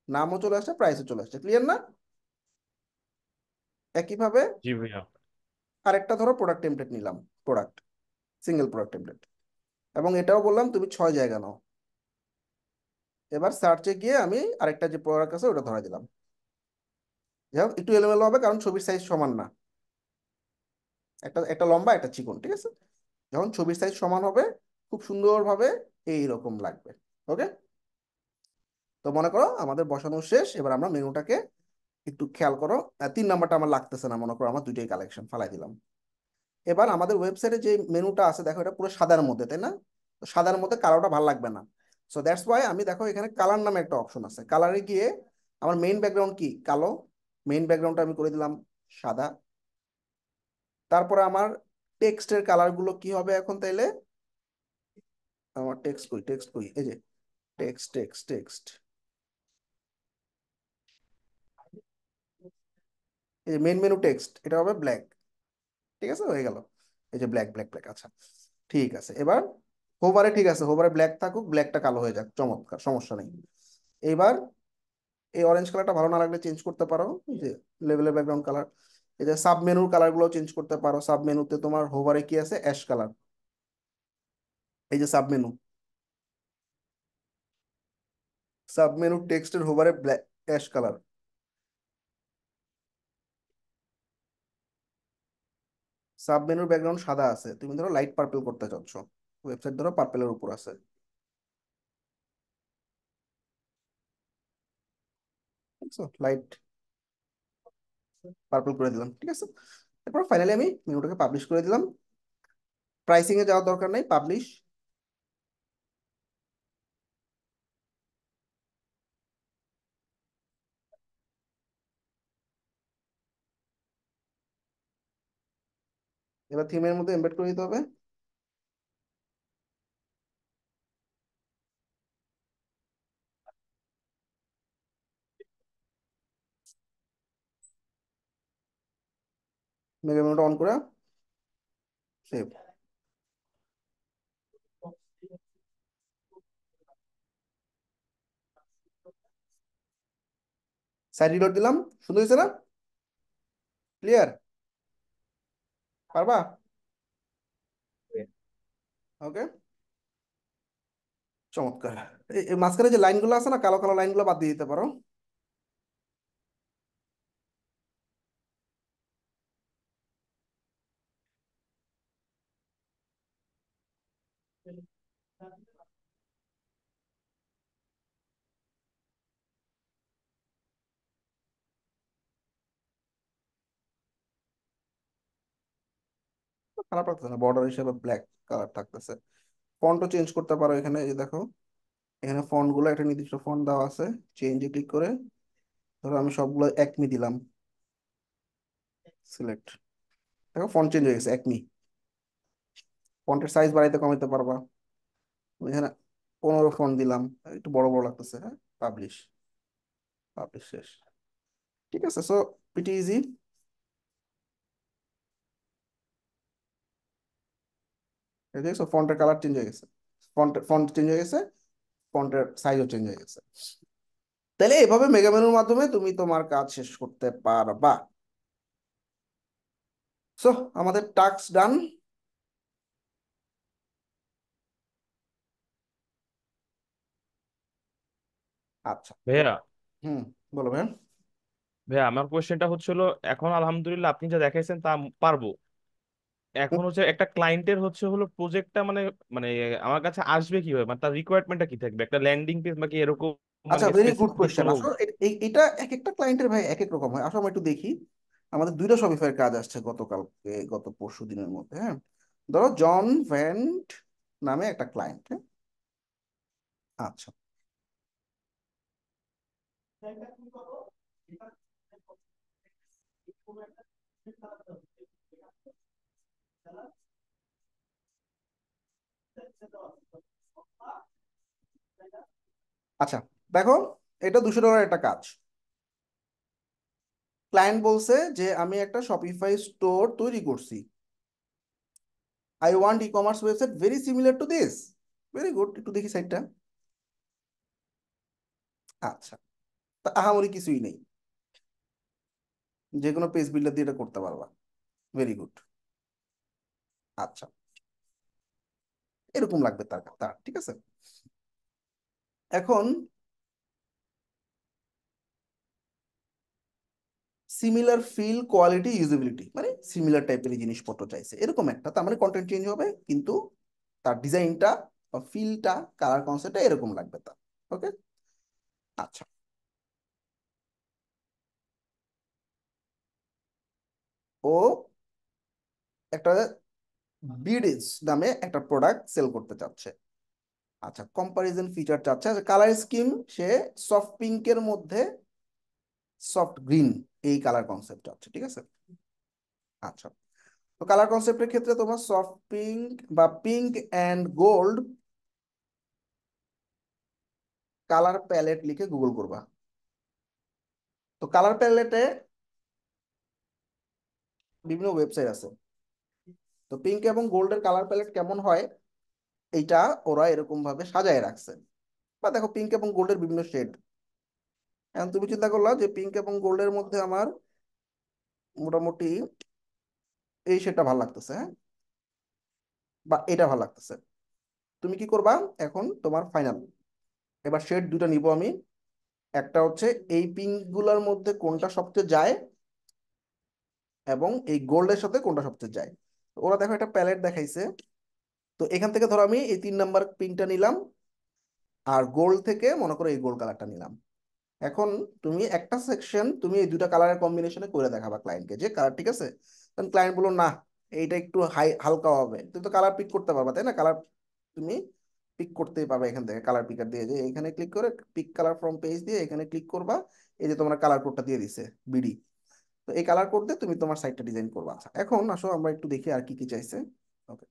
নামও চলে আসছে, প্রাইসও চলে আসছে, ক্লিয়ার না? একইভাবে জি ভাইয়া। আরেকটা ধরো প্রোডাক্ট টেমপ্লেট নিলাম, প্রোডাক্ট, সিঙ্গেল প্রোডাক্ট টেমপ্লেট, এবং এটাও বললাম তুমি 6 জায়গা নাও। এবার সার্চে গিয়ে আমি আরেকটা যে প্রোডাক্ট আছে ওটা ধরাই দিলাম। যাই হোক একটু এলোমেলো হবে কারণ ছবির সাইজ সমান না, একটা একটা লম্বা একটা চিকন, ঠিক আছে? যখন ছবির সাইজ সমান হবে খুব সুন্দরভাবে এইরকম লাগবে। ওকে, তো মনে করো আমাদের বসানো শেষ, এবার আমরা মেনুটাকে একটু খেয়াল করো। 3 নাম্বারটা আমার লাগতেছে না, মনে করো আমার দুইটাই কালেকশন, ফালাই দিলাম। এবার আমাদের ওয়েবসাইটে যে মেনুটা আছে দেখো, এটা পুরো সাদার মধ্যে, তাই না? তো সাদার মধ্যে কালোটা ভালো লাগবে না। সো দ্যাটস ওয়াই আমি, দেখো এখানে কালার নামে একটা অপশন আছে, কালারে গিয়ে আমার মেইন ব্যাকগ্রাউন্ড কি কালো, মেইন ব্যাকগ্রাউন্ডটা আমি করে দিলাম সাদা। তারপরে আমার টেক্সটের কালার গুলো কি হবে এখন তাইলে? আমার টেক্সট কই, এই যে টেক্সট, এই যে মেইন মেনু টেক্সট, এটা হবে ব্ল্যাক। ঠিক আছে, হয়ে গেল। এই যে ব্ল্যাক, আচ্ছা ঠিক আছে। এবার হোভারে, ঠিক আছে হোভারে ব্ল্যাক থাকুক, ব্ল্যাকটা কালো হয়ে যাক, চমৎকার, সমস্যা নেই। এইবার এই অরেঞ্জ কালারটা ভালো না লাগলে চেঞ্জ করতে পারো, এই যে লেভেলের ব্যাকগ্রাউন্ড কালার। এই যে সাব মেনুর কালার গুলো চেঞ্জ করতে পারো, সাব মেনুতে তোমার হোভারে কি আছে, অ্যাশ কালার, এই যে সাব মেনু টেক্সটের হোভারে ব্ল্যাক অ্যাশ কালার। সাব মেনুর ব্যাকগ্রাউন্ড সাদা আছে, তুমি ধরো লাইট পার্পল করতে চাচ্ছ, ওয়েবসাইট ধরো পার্পেলের উপর আছে, লাইট পার্পল করে দিলাম, ঠিক আছে। এরপর ফাইনালি আমি মেনুটাকে পাবলিশ করে দিলাম, প্রাইসিং এ যাওয়ার দরকার নেই, পাবলিশ। এবার থিমের মধ্যে এমবেড করে দিতে হবে। মেগা মেনুটা অন করে সেভ। সাইড রিলোড দিলাম, সুন্দর হয়েছে না? ক্লিয়ার? পারবা? ওকে, চমৎকার। এই মাঝখানে যে লাইনগুলো আছে না, কালো কালো লাইনগুলো বাদ দিয়ে দিতে পারো। খারাপ লাগতেছে না, বর্ডার হিসেবে ব্ল্যাক কালার থাকতেছে। ফন্টও চেঞ্জ করতে পারো এখানে, এই যে দেখো এখানে ফন্ট গুলো একটা নির্দিষ্ট ফন্ট দেওয়া আছে, চেঞ্জে ক্লিক করে ধরো আমি সবগুলো একমি দিলাম, সিলেক্ট, দেখো ফন্ট চেঞ্জ হয়ে গেছে একমি। ফন্টের সাইজ বাড়াইতে কমাইতে পারবা। আমি এখানে 15 ফন্ট দিলাম, একটু বড় বড় লাগতেছে, হ্যাঁ, পাবলিশ, পাবলিশ শেষ। ঠিক আছে, সো পিটি ইজি। দেখছো ফন্টের কালার চেঞ্জ হয়ে গেছে, ফন্ট চেঞ্জ হয়ে গেছে, ফন্টের সাইজও চেঞ্জ হয়ে গেছে। তাহলে এভাবে মেগা মেনুর মাধ্যমে তুমি তোমার কাজ শেষ করতে পারবা। সো আমাদের টাস্ক ডান। আচ্ছা, ভাইয়া, হুম, বলো ভাই। ভাইয়া আমার কোয়েশ্চেনটা হচ্ছিল, এখন আলহামদুলিল্লাহ আপনি যা দেখাইছেন তা পারবো। এখন হচ্ছে একটা ক্লায়েন্টের হচ্ছে হলো প্রজেক্টটা মানে মানে আমার কাছে আসবে কিভাবে, মানে তার রিকোয়ারমেন্টটা কি থাকবে, একটা ল্যান্ডিং পেজ নাকি এরকম মানে আচ্ছা, ভেরি গুড স্পেসিফিক কোয়েশ্চেন। কোনো? আসো এটা এক একটা ক্লায়েন্টের ভাই এক এক রকম হয়। আসো আমরা একটু দেখি, আমাদের দুইটা শপিফাইয়ের কাজ আসছে গতকালকে, গত পরশু দিনের মধ্যে, হ্যাঁ। ধরো জন ভ্যান্ট নামে একটা ক্লায়েন্ট, হ্যাঁ। আচ্ছা, আচ্ছা, দেখো, এটা $200 একটা কাজ। ক্লায়েন্ট বলছে যে আমি একটা শপিফাই স্টোর তৈরি করছি, I want e commerce website very similar to this. Very good, একটু দেখি সাইটটা। আচ্ছা, তা আহামরি কিছুই নেই, যে কোনো পেজ বিল্ডার দিয়ে এটা করতে পারবা। Very good. আচ্ছা, এরকম লাগবে তার তার ঠিক আছে। এখন সিমিলার ফিল, কোয়ালিটি, ইউজেবিলিটি, মানে সিমিলার টাইপের জিনিসপত্র চাইছে এরকম একটা, তার মানে কন্টেন্ট চেঞ্জ হবে কিন্তু তার ডিজাইনটা বা ফিলটা, কালার কনসেপ্টটা এরকম লাগবে তার। ওকে, আচ্ছা। ও একটা বিডিস নামে একটা প্রোডাক্ট সেল করতে চাচ্ছে। আচ্ছা, কম্পারিজন ফিচার চাচ্ছে, কালার স্কিম সে সফট পিঙ্কের মধ্যে সফট গ্রিন, এই কালার কনসেপ্ট চাচ্ছে, ঠিক আছে। আচ্ছা, তো কালার কনসেপ্টের ক্ষেত্রে তোমার সফট পিঙ্ক বা pink and gold colour palette লিখে গুগল করবা। তো কালার প্যালেটে বিভিন্ন ওয়েবসাইট আছে। তো পিঙ্ক এবং গোল্ডের কালার প্যালেট কেমন হয় এইটা ওরা এরকম ভাবে সাজায় রাখছে। বা দেখো, পিঙ্ক এবং গোল্ডের বিভিন্ন শেড। এখন তুমি চিন্তা করলা যে পিঙ্ক এবং গোল্ডের মধ্যে আমার মোটামুটি এই শেডটা ভালো লাগতেছে, হ্যাঁ, বা এটা ভালো লাগতেছে। তুমি কি করবা? এখন তোমার ফাইনাল, এবার শেড দুটো নিব আমি। একটা হচ্ছে এই পিঙ্ক গুলার মধ্যে কোনটা সবচেয়ে যায় এবং এই গোল্ডের সাথে কোনটা সবচেয়ে যায়। তো ওরা দেখো একটা প্যালেট দেখাইছে। তো এখান থেকে ধরো আমি এই 3 নাম্বার পিঙ্কটা নিলাম, আর গোল্ড থেকে মনে করো এই গোল্ড কালারটা নিলাম। এখন তুমি একটা সেকশন তুমি এই দুটা কালারের কম্বিনেশনে করে দেখাবা ক্লায়েন্টকে যে কালার ঠিক আছে। কারণ ক্লায়েন্ট বলো না, এইটা একটু হালকা হবে, তুমি তো কালার পিক করতে পারবা, তাই না? কালার তুমি পিক করতেই পারবে এখান থেকে, কালার পিকার দিয়ে, যে এখানে ক্লিক করে পিক কালার ফ্রম পেজ দিয়ে এখানে ক্লিক করবা। এই যে তোমার কালার কোডটা দিয়ে দিছে বিডি। তো এই কালার কোড দিয়ে তুমি তোমার সাইটটা ডিজাইন করবা। আচ্ছা, এখন আসো আমরা একটু দেখি আর কি কি চাইছে। ওকে,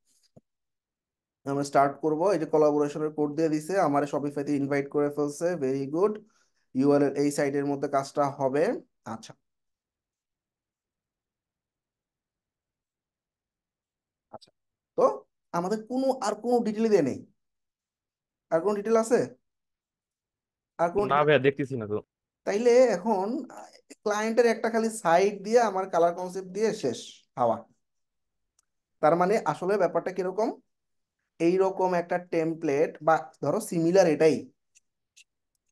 আমরা স্টার্ট করব। এই যে কোলাবোরেশনের কোড দিয়ে দিছে, আমার শপিফাইতে ইনভাইট করে ফেলছে, ভেরি গুড। ইউআরএল এই সাইটের মধ্যে কাজটা হবে। আচ্ছা, আচ্ছা, তো আমাদের কোনো ডিটেল দিয়ে নেই। আর কোনো ডিটেল আছে? আর কোনো না ডিটেল? ভাইয়া, দেখতেছি না তো। তাইলে এখন ক্লায়েন্টের একটা খালি সাইট দিয়ে আমার কালার কনসেপ্ট দিয়ে শেষ হাওয়া। তার মানে আসলে ব্যাপারটা কিরকম, এইরকম একটা টেমপ্লেট বা ধরো সিমিলার এটাই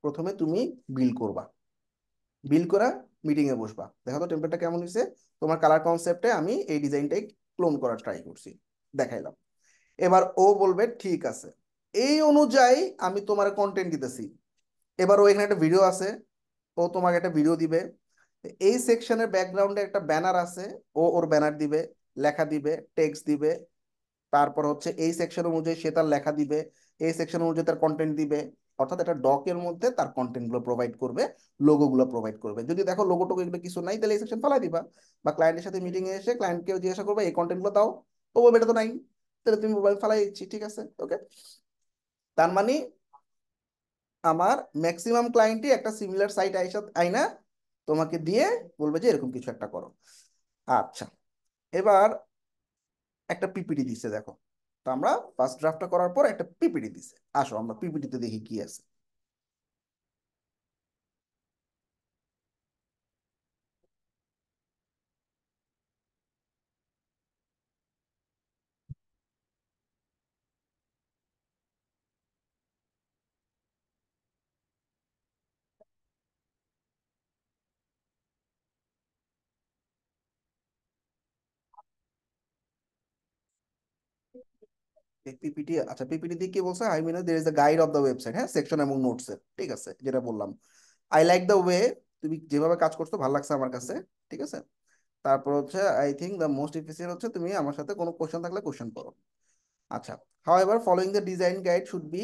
প্রথমে তুমি বিল করবা। বিল করা মিটিং এ বসবা, দেখো তো টেমপ্লেটটা কেমন হয়েছে। তোমার কালার কনসেপ্টে আমি এই ডিজাইনটাই ক্লোন করার ট্রাই করছি, দেখাইলাম। এবার ও বলবে ঠিক আছে, এই অনুযায়ী আমি তোমার কন্টেন্ট দিতেছি। এবার ও এখানে একটা ভিডিও আছে, ও তোমাকে একটা ভিডিও দিবে। এই সেকশনের ব্যাকগ্রাউন্ডে একটা ব্যানার আছে, ও ওর ব্যানার দিবে, লেখা দিবে, টেক্সট দিবে। তারপর হচ্ছে এই সেকশন অনুযায়ী সে তার লেখা দিবে, এই সেকশন অনুযায়ী তার কন্টেন্ট দিবে। অর্থাৎ একটা ডকের মধ্যে তার কন্টেন্ট গুলো প্রোভাইড করবে, লোগো গুলো প্রোভাইড করবে। যদি দেখো লোগো টোগো এগুলো কিছু নাই, তাহলে এই সেকশন ফেলাই দিবা। বা ক্লায়েন্টের সাথে মিটিং এ এসে ক্লায়েন্টকে জিজ্ঞাসা করবে এই কন্টেন্ট গুলো দাও, ও বলবে এটা তো নাই, তাহলে তুমি মোবাইল ফেলাই দিচ্ছি, ঠিক আছে। ওকে, তার মানে আমার ম্যাক্সিমাম ক্লায়েন্টই একটা সিমিলার সাইট আইনা তোমাকে দিয়ে বলবে যে এরকম কিছু একটা করো। আচ্ছা, এবার একটা পিপিটি দিচ্ছে দেখো। তো আমরা ফার্স্ট ড্রাফটটা করার পর একটা পিপিটি দিছে, আসো আমরা পিপিটিতে দেখি কি আছে। পিপিটি, আচ্ছা, পিপিটি দিয়ে কি বলছে, I mean there is the guide of the website, হ্যাঁ, সেকশন এবং নোটস এর, ঠিক আছে, যেটা বললাম। আই লাইক দ্য ওয়ে, তুমি যেভাবে কাজ করছো ভালো লাগছে আমার কাছে, ঠিক আছে। তারপর হচ্ছে I think the most efficient হচ্ছে তুমি আমার সাথে কোনো কোশ্চেন থাকলে কোশ্চেন করো। আচ্ছা, however following the design guide should be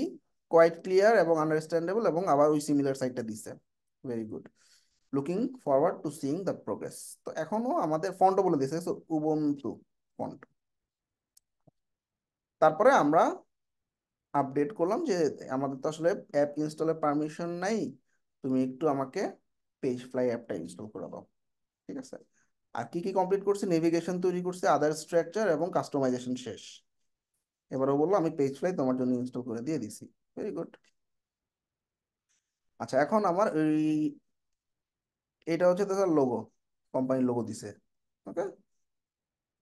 quite clear এবং আন্ডারস্ট্যান্ডেবল, এবং আবার ওই সিমিলার সাইটটা দিচ্ছে। Very good, looking forward to seeing the progress. তো এখনো আমাদের ফন্টও বলে দিয়েছে, উবুন্টু ফন্ট। তারপরে আমরা আপডেট করলাম যে আমাদের তো আসলে অ্যাপ ইনস্টলের পারমিশন নাই, তুমি একটু আমাকে পেজ ফ্লাই অ্যাপটা ইনস্টল করে দাও। ঠিক আছে, আর কি কি কমপ্লিট করছি, নেভিগেশন তৈরি করছি, আদার স্ট্রাকচার এবং কাস্টমাইজেশন শেষ। এবারও বললো আমি পেজ ফ্লাই তোমার জন্য ইনস্টল করে দিয়ে দিছি। Very good. আচ্ছা, এখন আমার এটা হচ্ছে তার লোগো, কোম্পানির লোগো দিছে। ওকে।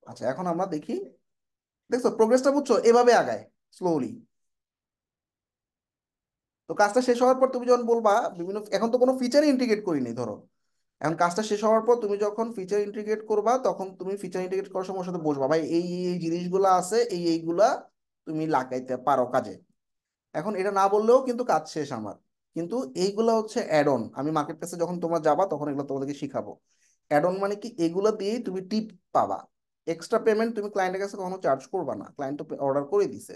আচ্ছা, এখন আমরা দেখি, দেখছো প্রোগ্রেসটা বুঝছো, এভাবে আগায় স্লোলি। তো কাজটা শেষ হওয়ার পর তুমি যখন বলবা বিভিন্ন, এখন তো কোনো ফিচার ইন্টিগ্রেট করিনি ধরো, এখন কাজটা শেষ হওয়ার পর তুমি যখন ফিচার ইন্টিগ্রেট করবা, তখন তুমি ফিচার ইন্টিগ্রেট করার সময় ওর সাথে বসবা, ভাই এই এই জিনিসগুলো আছে, এইগুলা তুমি লাগাইতে পারো কাজে। এখন এটা না বললেও কিন্তু কাজ শেষ আমার। কিন্তু এইগুলা হচ্ছে অ্যাড অন, আমি মার্কেট প্লেসে যখন তোমরা যাবা তখন এগুলো তোমাদেরকে শিখাবো। অ্যাড অন মানে কি, এগুলো দিয়েই তুমি টিপ পাবা। এক্সট্রা পেমেন্ট তুমি ক্লায়েন্টের কাছে কখনো চার্জ করবা না, ক্লায়েন্ট তো অর্ডার করে দিছে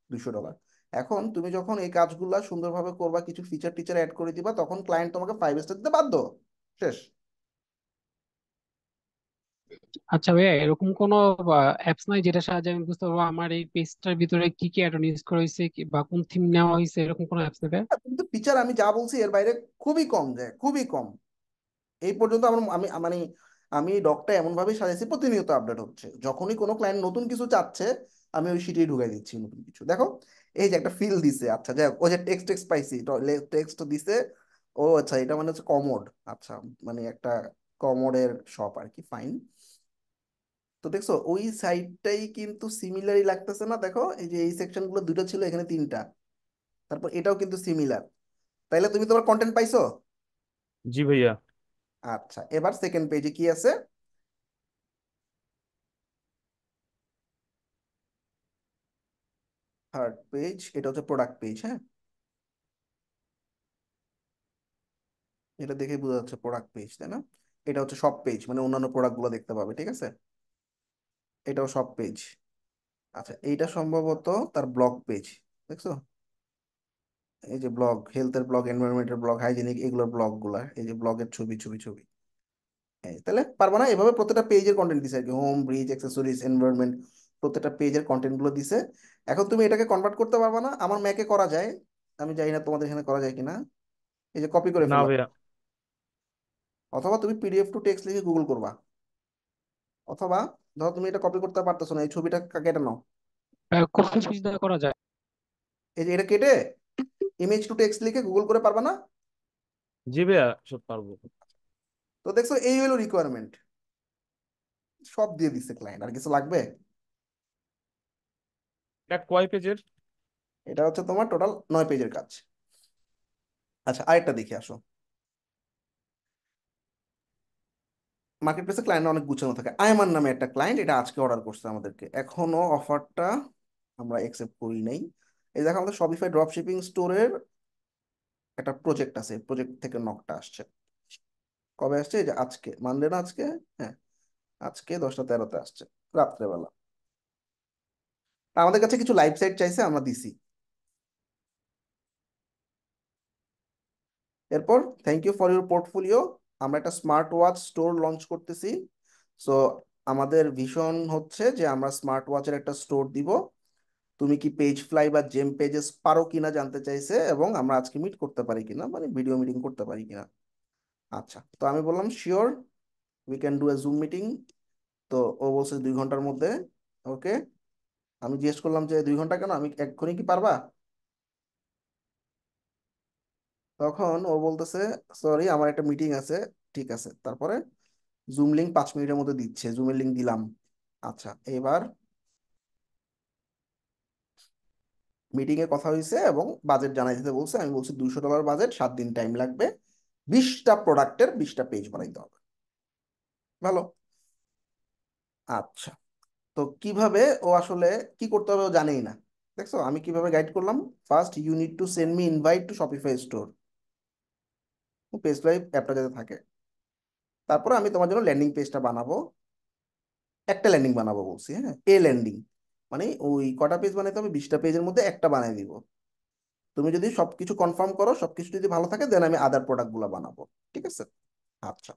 $200। এখন তুমি যখন এই কাজগুলা সুন্দরভাবে করবা, কিছু ফিচার টিচার অ্যাড করে দিবা, তখন ক্লায়েন্ট তোমাকে 5 স্টার দিতে বাধ্য। শেষ। আচ্ছা ভাইয়া, এরকম কোনো অ্যাপস নাই যেটা সাহায্যে আমি বুঝতে পারবো আমার এই পেজটার ভিতরে কি কি অ্যাড ইউজ করা হয়েছে বা কোন থিম নেওয়া হয়েছে, এরকম কোনো অ্যাপস নেবে? কিন্তু ফিচার আমি যা বলছি এর বাইরে খুবই কম যায়, খুবই কম। এই পর্যন্ত আমার আমি মানে আমি ডকটা এমন ভাবে সাজাইছি, প্রতিনিয়ত আপডেট হচ্ছে, যখনই কোনো ক্লায়েন্ট নতুন কিছু চাচ্ছে আমি ওই শিটেই ঢুকাই দিচ্ছি নতুন কিছু। দেখো এই যে একটা ফিল দিছে, আচ্ছা যাই হোক, ও যে টেক্সট টেক্সট পাইছি, টেক্সট দিছে। ও আচ্ছা, এটা মানে হচ্ছে কমোড। আচ্ছা, মানে একটা কমোডের শপ আর কি, ফাইন। তো দেখছো ওই সাইডটাই কিন্তু সিমিলারই লাগতেছে না? দেখো এই যে এই সেকশন গুলো দুটো ছিল, এখানে তিনটা, তারপর এটাও কিন্তু সিমিলার। তাইলে তুমি তোমার কন্টেন্ট পাইছো? জি ভাইয়া। আচ্ছা, এবার সেকেন্ড পেজে কি আছে? থার্ড পেজ, এটা হচ্ছে প্রোডাক্ট পেজ। হ্যাঁ, এটা দেখে বোঝা যাচ্ছে প্রোডাক্ট পেজ, তাই না? এটা হচ্ছে সব পেজ, মানে অন্যান্য প্রোডাক্ট গুলো দেখতে পাবে। ঠিক আছে, এটাও সব পেজ। আচ্ছা, এইটা সম্ভবত তার ব্লগ পেজ। দেখছো এই যে ব্লগ, হেলথের ব্লগ, এনভায়রনমেন্টের ব্লগ, হাইজেনিক, এগুলোর ব্লগ গুলা, এই যে ব্লগের ছবি ছবি ছবি। তাহলে পারবা না? এভাবে প্রত্যেকটা পেজের কন্টেন্ট দিছে আর কি, হোম, ব্রিজ, অ্যাক্সেসরিজ, এনভায়রনমেন্ট, প্রত্যেকটা পেজের কন্টেন্ট গুলো দিছে। এখন তুমি এটাকে কনভার্ট করতে পারবা না? আমার ম্যাকে করা যায়, আমি জানি না তোমাদের এখানে করা যায় কিনা। এই যে কপি করে না ফেললাম, ভাইয়া। অথবা তুমি পিডিএফ টু টেক্সট লিখে গুগল করবা, অথবা ধরো তুমি এটা কপি করতে পারতেছো না, এই ছবিটা কেটে নাও। কোন পেজ দিয়ে করা যায়? এই যে এটা কেটে ইমেজ টু টেক্সট লিখে গুগল করে, পারবা না? জি ভাইয়া, সব পারবো। তো দেখছো এই হলো রিকোয়ারমেন্ট, সব দিয়ে দিচ্ছে ক্লায়েন্ট, আর কিছু লাগবে? এটা কয় পেজের? এটা হচ্ছে তোমার টোটাল 9 পেজের কাজ। আচ্ছা, আরেকটা দেখে আসো। মার্কেট প্লেসে ক্লায়েন্ট অনেক গুছানো থাকে। আয়মান নামে একটা ক্লায়েন্ট, এটা আজকে অর্ডার করছে আমাদেরকে, এখনো অফারটা আমরা একসেপ্ট করি নাই। এই দেখো আমাদের শপিফাই ড্রপ শিপিং স্টোরের একটা প্রজেক্ট আছে, প্রজেক্ট থেকে নকটা আসছে। কবে আসছে? এই যে আজকে, মানডে না আজকে? হ্যাঁ, আজকে 10টা 13-তে আসছে, রাত্রেবেলা। তা আমাদের কাছে কিছু লাইভ সাইট চাইছে, আমরা দিছি। এরপর thank you for your portfolio, আমরা একটা স্মার্ট ওয়াচ স্টোর লঞ্চ করতেছি। সো আমাদের ভিশন হচ্ছে যে আমরা স্মার্ট ওয়াচের একটা স্টোর দিব। তুমি কি পেজ ফ্লাই বা জেম পেজেস পারো কিনা জানতে চাইছে, এবং আমরা আজকে মিট করতে পারি কিনা, মানে ভিডিও মিটিং করতে পারি কিনা। আচ্ছা, তো আমি বললাম sure, we can do a zoom meeting. তো ও বলছে 2 ঘন্টার মধ্যে। ওকে, আমি জিজ্ঞেস করলাম যে 2 ঘন্টা কেন, আমি এক্ষুনি কি পারবা? তখন ও বলতেছে সরি আমার একটা মিটিং আছে। ঠিক আছে, তারপরে জুম লিঙ্ক 5 মিনিটের মধ্যে দিচ্ছে, জুমের লিঙ্ক দিলাম। আচ্ছা, এবার মিটিং এ কথা হয়েছে এবং বাজেট জানাই দিতে বলছে। আমি বলছি $200 বাজেট, 7 দিন টাইম লাগবে, 20টা প্রোডাক্টের 20টা পেজ বানাইতে হবে। ভালো। আচ্ছা, তো কিভাবে ও আসলে কি করতে হবে ও জানেই না। দেখছো আমি কিভাবে গাইড করলাম? First you need to send me invite to Shopify store, page live অ্যাপটা যাতে থাকে। তারপরে আমি তোমার জন্য ল্যান্ডিং পেজটা বানাবো, একটা ল্যান্ডিং বানাবো বলছি, হ্যাঁ, ল্যান্ডিং মানে ওই কটা পেজ বানাইতে হবে, 20টা পেজের মধ্যে একটা বানাই দিব। তুমি যদি সবকিছু কনফার্ম করো, সবকিছু যদি ভালো থাকে, দেন আমি আদার প্রোডাক্ট গুলো বানাবো। ঠিক আছে। আচ্ছা,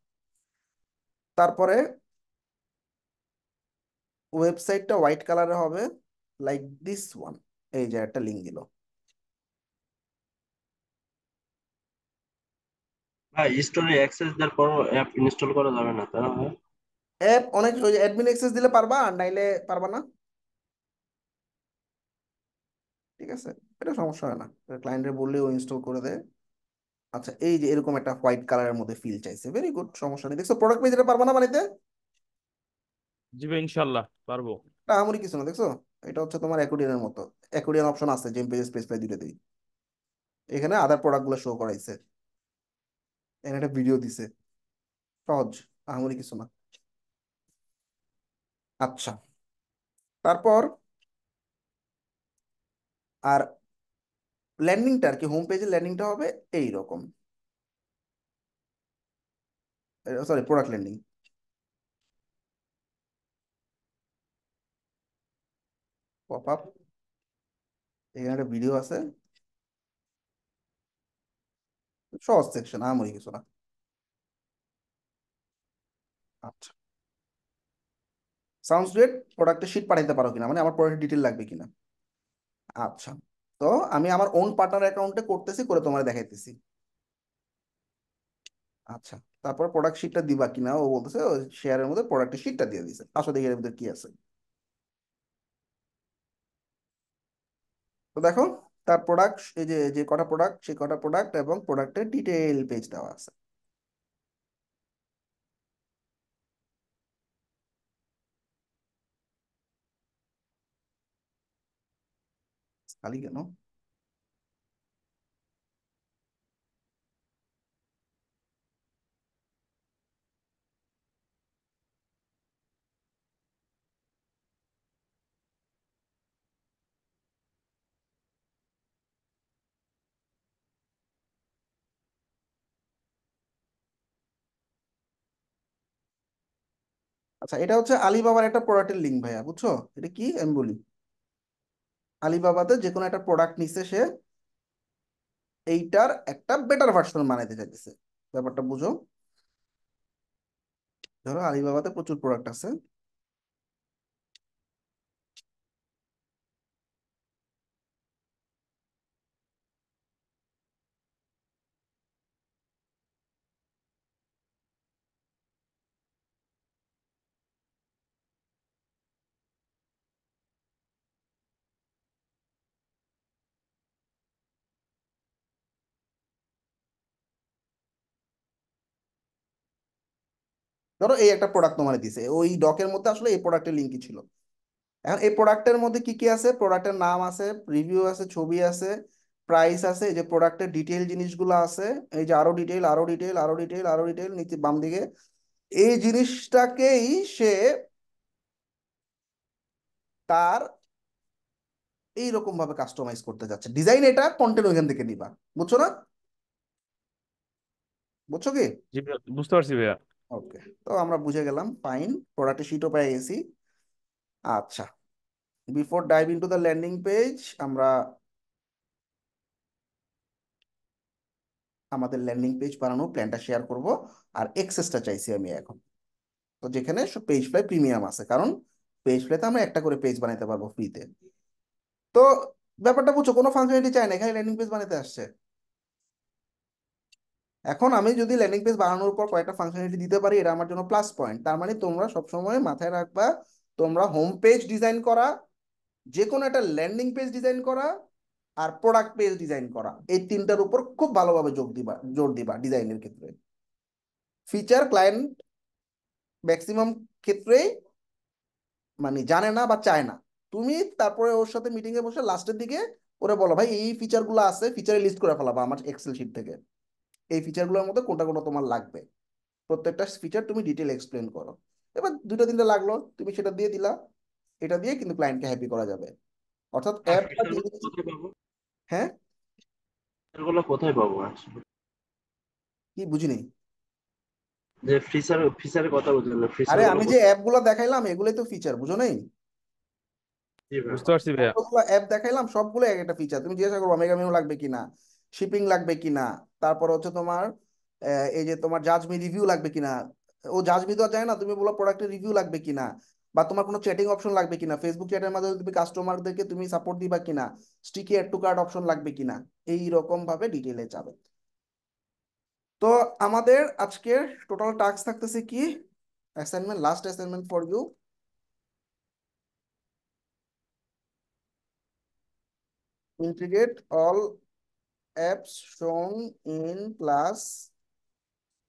তারপরে ওয়েবসাইটটা হোয়াইট কালারে হবে, লাইক দিস ওয়ান। এই যে একটা লিঙ্ক দিল, ভাই স্টোরে অ্যাক্সেস দেওয়ার পরও অ্যাপ ইনস্টল করা যাবে না তাই না ভাই? অ্যাপ অনেক ওই অ্যাডমিন অ্যাক্সেস দিলে পারবা, আর নাইলে পারবা না। ঠিক আছে, এটা সমস্যা হয় না, ক্লায়েন্টের বললে ও ইনস্টল করে দেয়। আচ্ছা, এই যে এরকম একটা হোয়াইট কালারের মধ্যে ফিল চাইছে, ভেরি গুড, সমস্যা নেই। দেখছো প্রোডাক্ট পেজ, এটা পারবা না বানাইতে? জি ভাই ইনশাল্লাহ পারবো। এটা আমারই কিছু না, দেখছো? এটা হচ্ছে তোমার অ্যাকোর্ডিয়নের মতো। অ্যাকোর্ডিয়ন অপশন আছে, জেম পেজ স্পেস প্রায় দুটো দিই। এখানে আদার প্রোডাক্ট গুলো শো করাইছে, এখানে একটা ভিডিও দিছে। সহজ, আমারই কিছু না। আচ্ছা, তারপর আর ল্যান্ডিংটা আর কি, হোম পেজের ল্যান্ডিংটা হবে এইরকম। Sorry, product landing. Pop up, এখানে একটা ভিডিও আছে, সহজ সেকশন, আমারই কিছু না। আচ্ছা, সাউন্ডস গ্রেট। প্রোডাক্টের শিট পাঠাইতে পারো কিনা, মানে আমার প্রোডাক্ট ডিটেল লাগবে কিনা। আচ্ছা, তো আমি আমার ওন পার্টনার অ্যাকাউন্টে করতেছি, করে তোমার দেখাইতেছি। আচ্ছা, তারপর প্রোডাক্ট শিটটা দিবা কিনা ও বলতেছে, শেয়ারের মধ্যে প্রোডাক্টের শিটটা দিয়ে দিছে। আসো দেখি এর ভিতরে কি আছে। তো দেখো, তার প্রোডাক্ট, এই যে যে কটা প্রোডাক্ট, সেই কটা প্রোডাক্ট এবং প্রোডাক্টের ডিটেইল পেজ দেওয়া আছে। খালি কেন? আচ্ছা, এটা হচ্ছে আলিবাবার একটা প্রোডাক্টের লিঙ্ক ভাইয়া, বুঝছো? এটা কি আমি বলি, আলিবাবাতে যে কোনো একটা প্রোডাক্ট নিচ্ছে সে, এইটার একটা বেটার ভার্সন বানাইতে চাইতেছে। ব্যাপারটা বুঝো। ধরো আলিবাবাতে প্রচুর প্রোডাক্ট আছে, ধরো এই একটা প্রোডাক্ট তোমার দিছে, ওই ডকের মধ্যে আসলে এই প্রোডাক্টের লিঙ্কই ছিল। এখন এই প্রোডাক্টের মধ্যে কি কি আছে, প্রোডাক্টের নাম আছে, রিভিউ আছে, ছবি আছে, প্রাইস আছে, এই যে প্রোডাক্টের ডিটেইল জিনিসগুলো আছে, এই যে আরো ডিটেইল, আরো ডিটেইল, আরো ডিটেইল, আরো ডিটেইল, নিচে বাম দিকে। এই জিনিসটাকেই সে তার এইরকম ভাবে কাস্টমাইজ করতে যাচ্ছে। ডিজাইন এটা, কন্টেন্ট ওইখান থেকে নিবা। বুঝছো না? বুঝছো কি? জি ভাইয়া, বুঝতে পারছি ভাইয়া। ওকে, তো আমরা বুঝে গেলাম, ফাইন। প্রোডাক্টের শিটও পেয়ে গেছি। আচ্ছা, before dive into the landing page, আমরা আমাদের ল্যান্ডিং পেজ বানানোর প্ল্যানটা শেয়ার করব। আর এক্সেসটা চাইছি আমি এখন, তো যেখানে পেজ ফ্লাই প্রিমিয়াম আছে, কারণ পেজ ফ্লাইতে আমরা একটা করে পেজ বানাতে পারবো ফ্রিতে। তো ব্যাপারটা বুঝছো, কোনো ফাংশনালিটি চাই না, এখানে ল্যান্ডিং পেজ বানাতে আসছে। এখন আমি যদি ল্যান্ডিং পেজ বানানোর পর কয়েকটা ফাংশনালিটি দিতে পারি, এটা আমার জন্য প্লাস পয়েন্ট। তার মানে তোমরা সবসময় মাথায় রাখবা, তোমরা হোম পেজ ডিজাইন করা, যে কোনো একটা ল্যান্ডিং পেজ ডিজাইন করা, আর প্রোডাক্ট পেজ ডিজাইন করা, এই তিনটার উপর খুব ভালোভাবে জোর দিবা ডিজাইনের ক্ষেত্রে। ফিচার ক্লায়েন্ট ম্যাক্সিমাম ক্ষেত্রেই মানে জানে না বা চায় না। তুমি তারপরে ওর সাথে মিটিং এ বসে লাস্টের দিকে ওরে বলো, ভাই এই ফিচার গুলো আছে, ফিচারে লিস্ট করে ফেলাবা আমার এক্সেল শিট থেকে, এই ফিচার গুলোর মধ্যে কোনটা কোনটা তোমার লাগবে, প্রত্যেকটা ফিচার তুমি ডিটেল এক্সপ্লেন করো। এবার দুটো তিনটা লাগলো, তুমি সেটা দিয়ে দিলা। এটা দিয়ে কিন্তু ক্লায়েন্টকে হ্যাপি করা যাবে। অর্থাৎ আর অ্যাপটা ফিচার দিয়ে গুলো দিচ্ছি। কোথায় পাবো? হ্যাঁ, ফিচার গুলো কোথায় পাবো আসলে? কি বুঝিনি? যে ফিচারের কথা বলছিলেন, ফিচার আরে গুলো আমি যে কোথায়? অ্যাপগুলো দেখাইলাম এগুলোই তো ফিচার, বুঝো নাই? জি ভাই। বুঝতে পারছি ভাইয়া। যতগুলো অ্যাপ দেখাইলাম সবগুলো এক একটা ফিচার। তুমি জিজ্ঞাসা করো ওমেগা মেনু লাগবে কিনা, শিপিং লাগবে কিনা, তারপর হচ্ছে তোমার এই যে তোমার জাজমি রিভিউ লাগবে কিনা। ও জাজমি তো আর জানে না, তুমি বলো প্রোডাক্টের রিভিউ লাগবে কিনা, বা তোমার কোনো চ্যাটিং অপশন লাগবে কিনা, ফেসবুক চ্যাটের মাধ্যমে তুমি কাস্টমারদেরকে তুমি সাপোর্ট দিবা কিনা, sticky add to cart option লাগবে কিনা, এই রকম ভাবে ডিটেইলে যাবে। তো আমাদের আজকের টোটাল টাস্ক থাকতেছে কি, assignment, last assignment for you, integrate all apps shown in class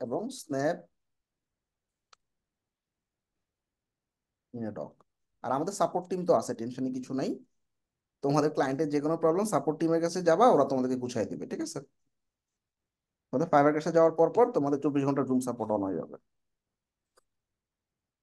এবং স্ন্যাপ ইন এ ডক। আর আমাদের সাপোর্ট টিম তো আছে, টেনশনে কিছু নাই। তোমাদের ক্লায়েন্টের যে কোনো প্রবলেম সাপোর্ট টিমের কাছে যাবা, ওরা তোমাদেরকে বুঝাই দিবে, ঠিক আছে? তোমাদের ফাইবার কাছে যাওয়ার পর পর তোমাদের 24 ঘন্টা রুম সাপোর্ট অন হয়ে যাবে।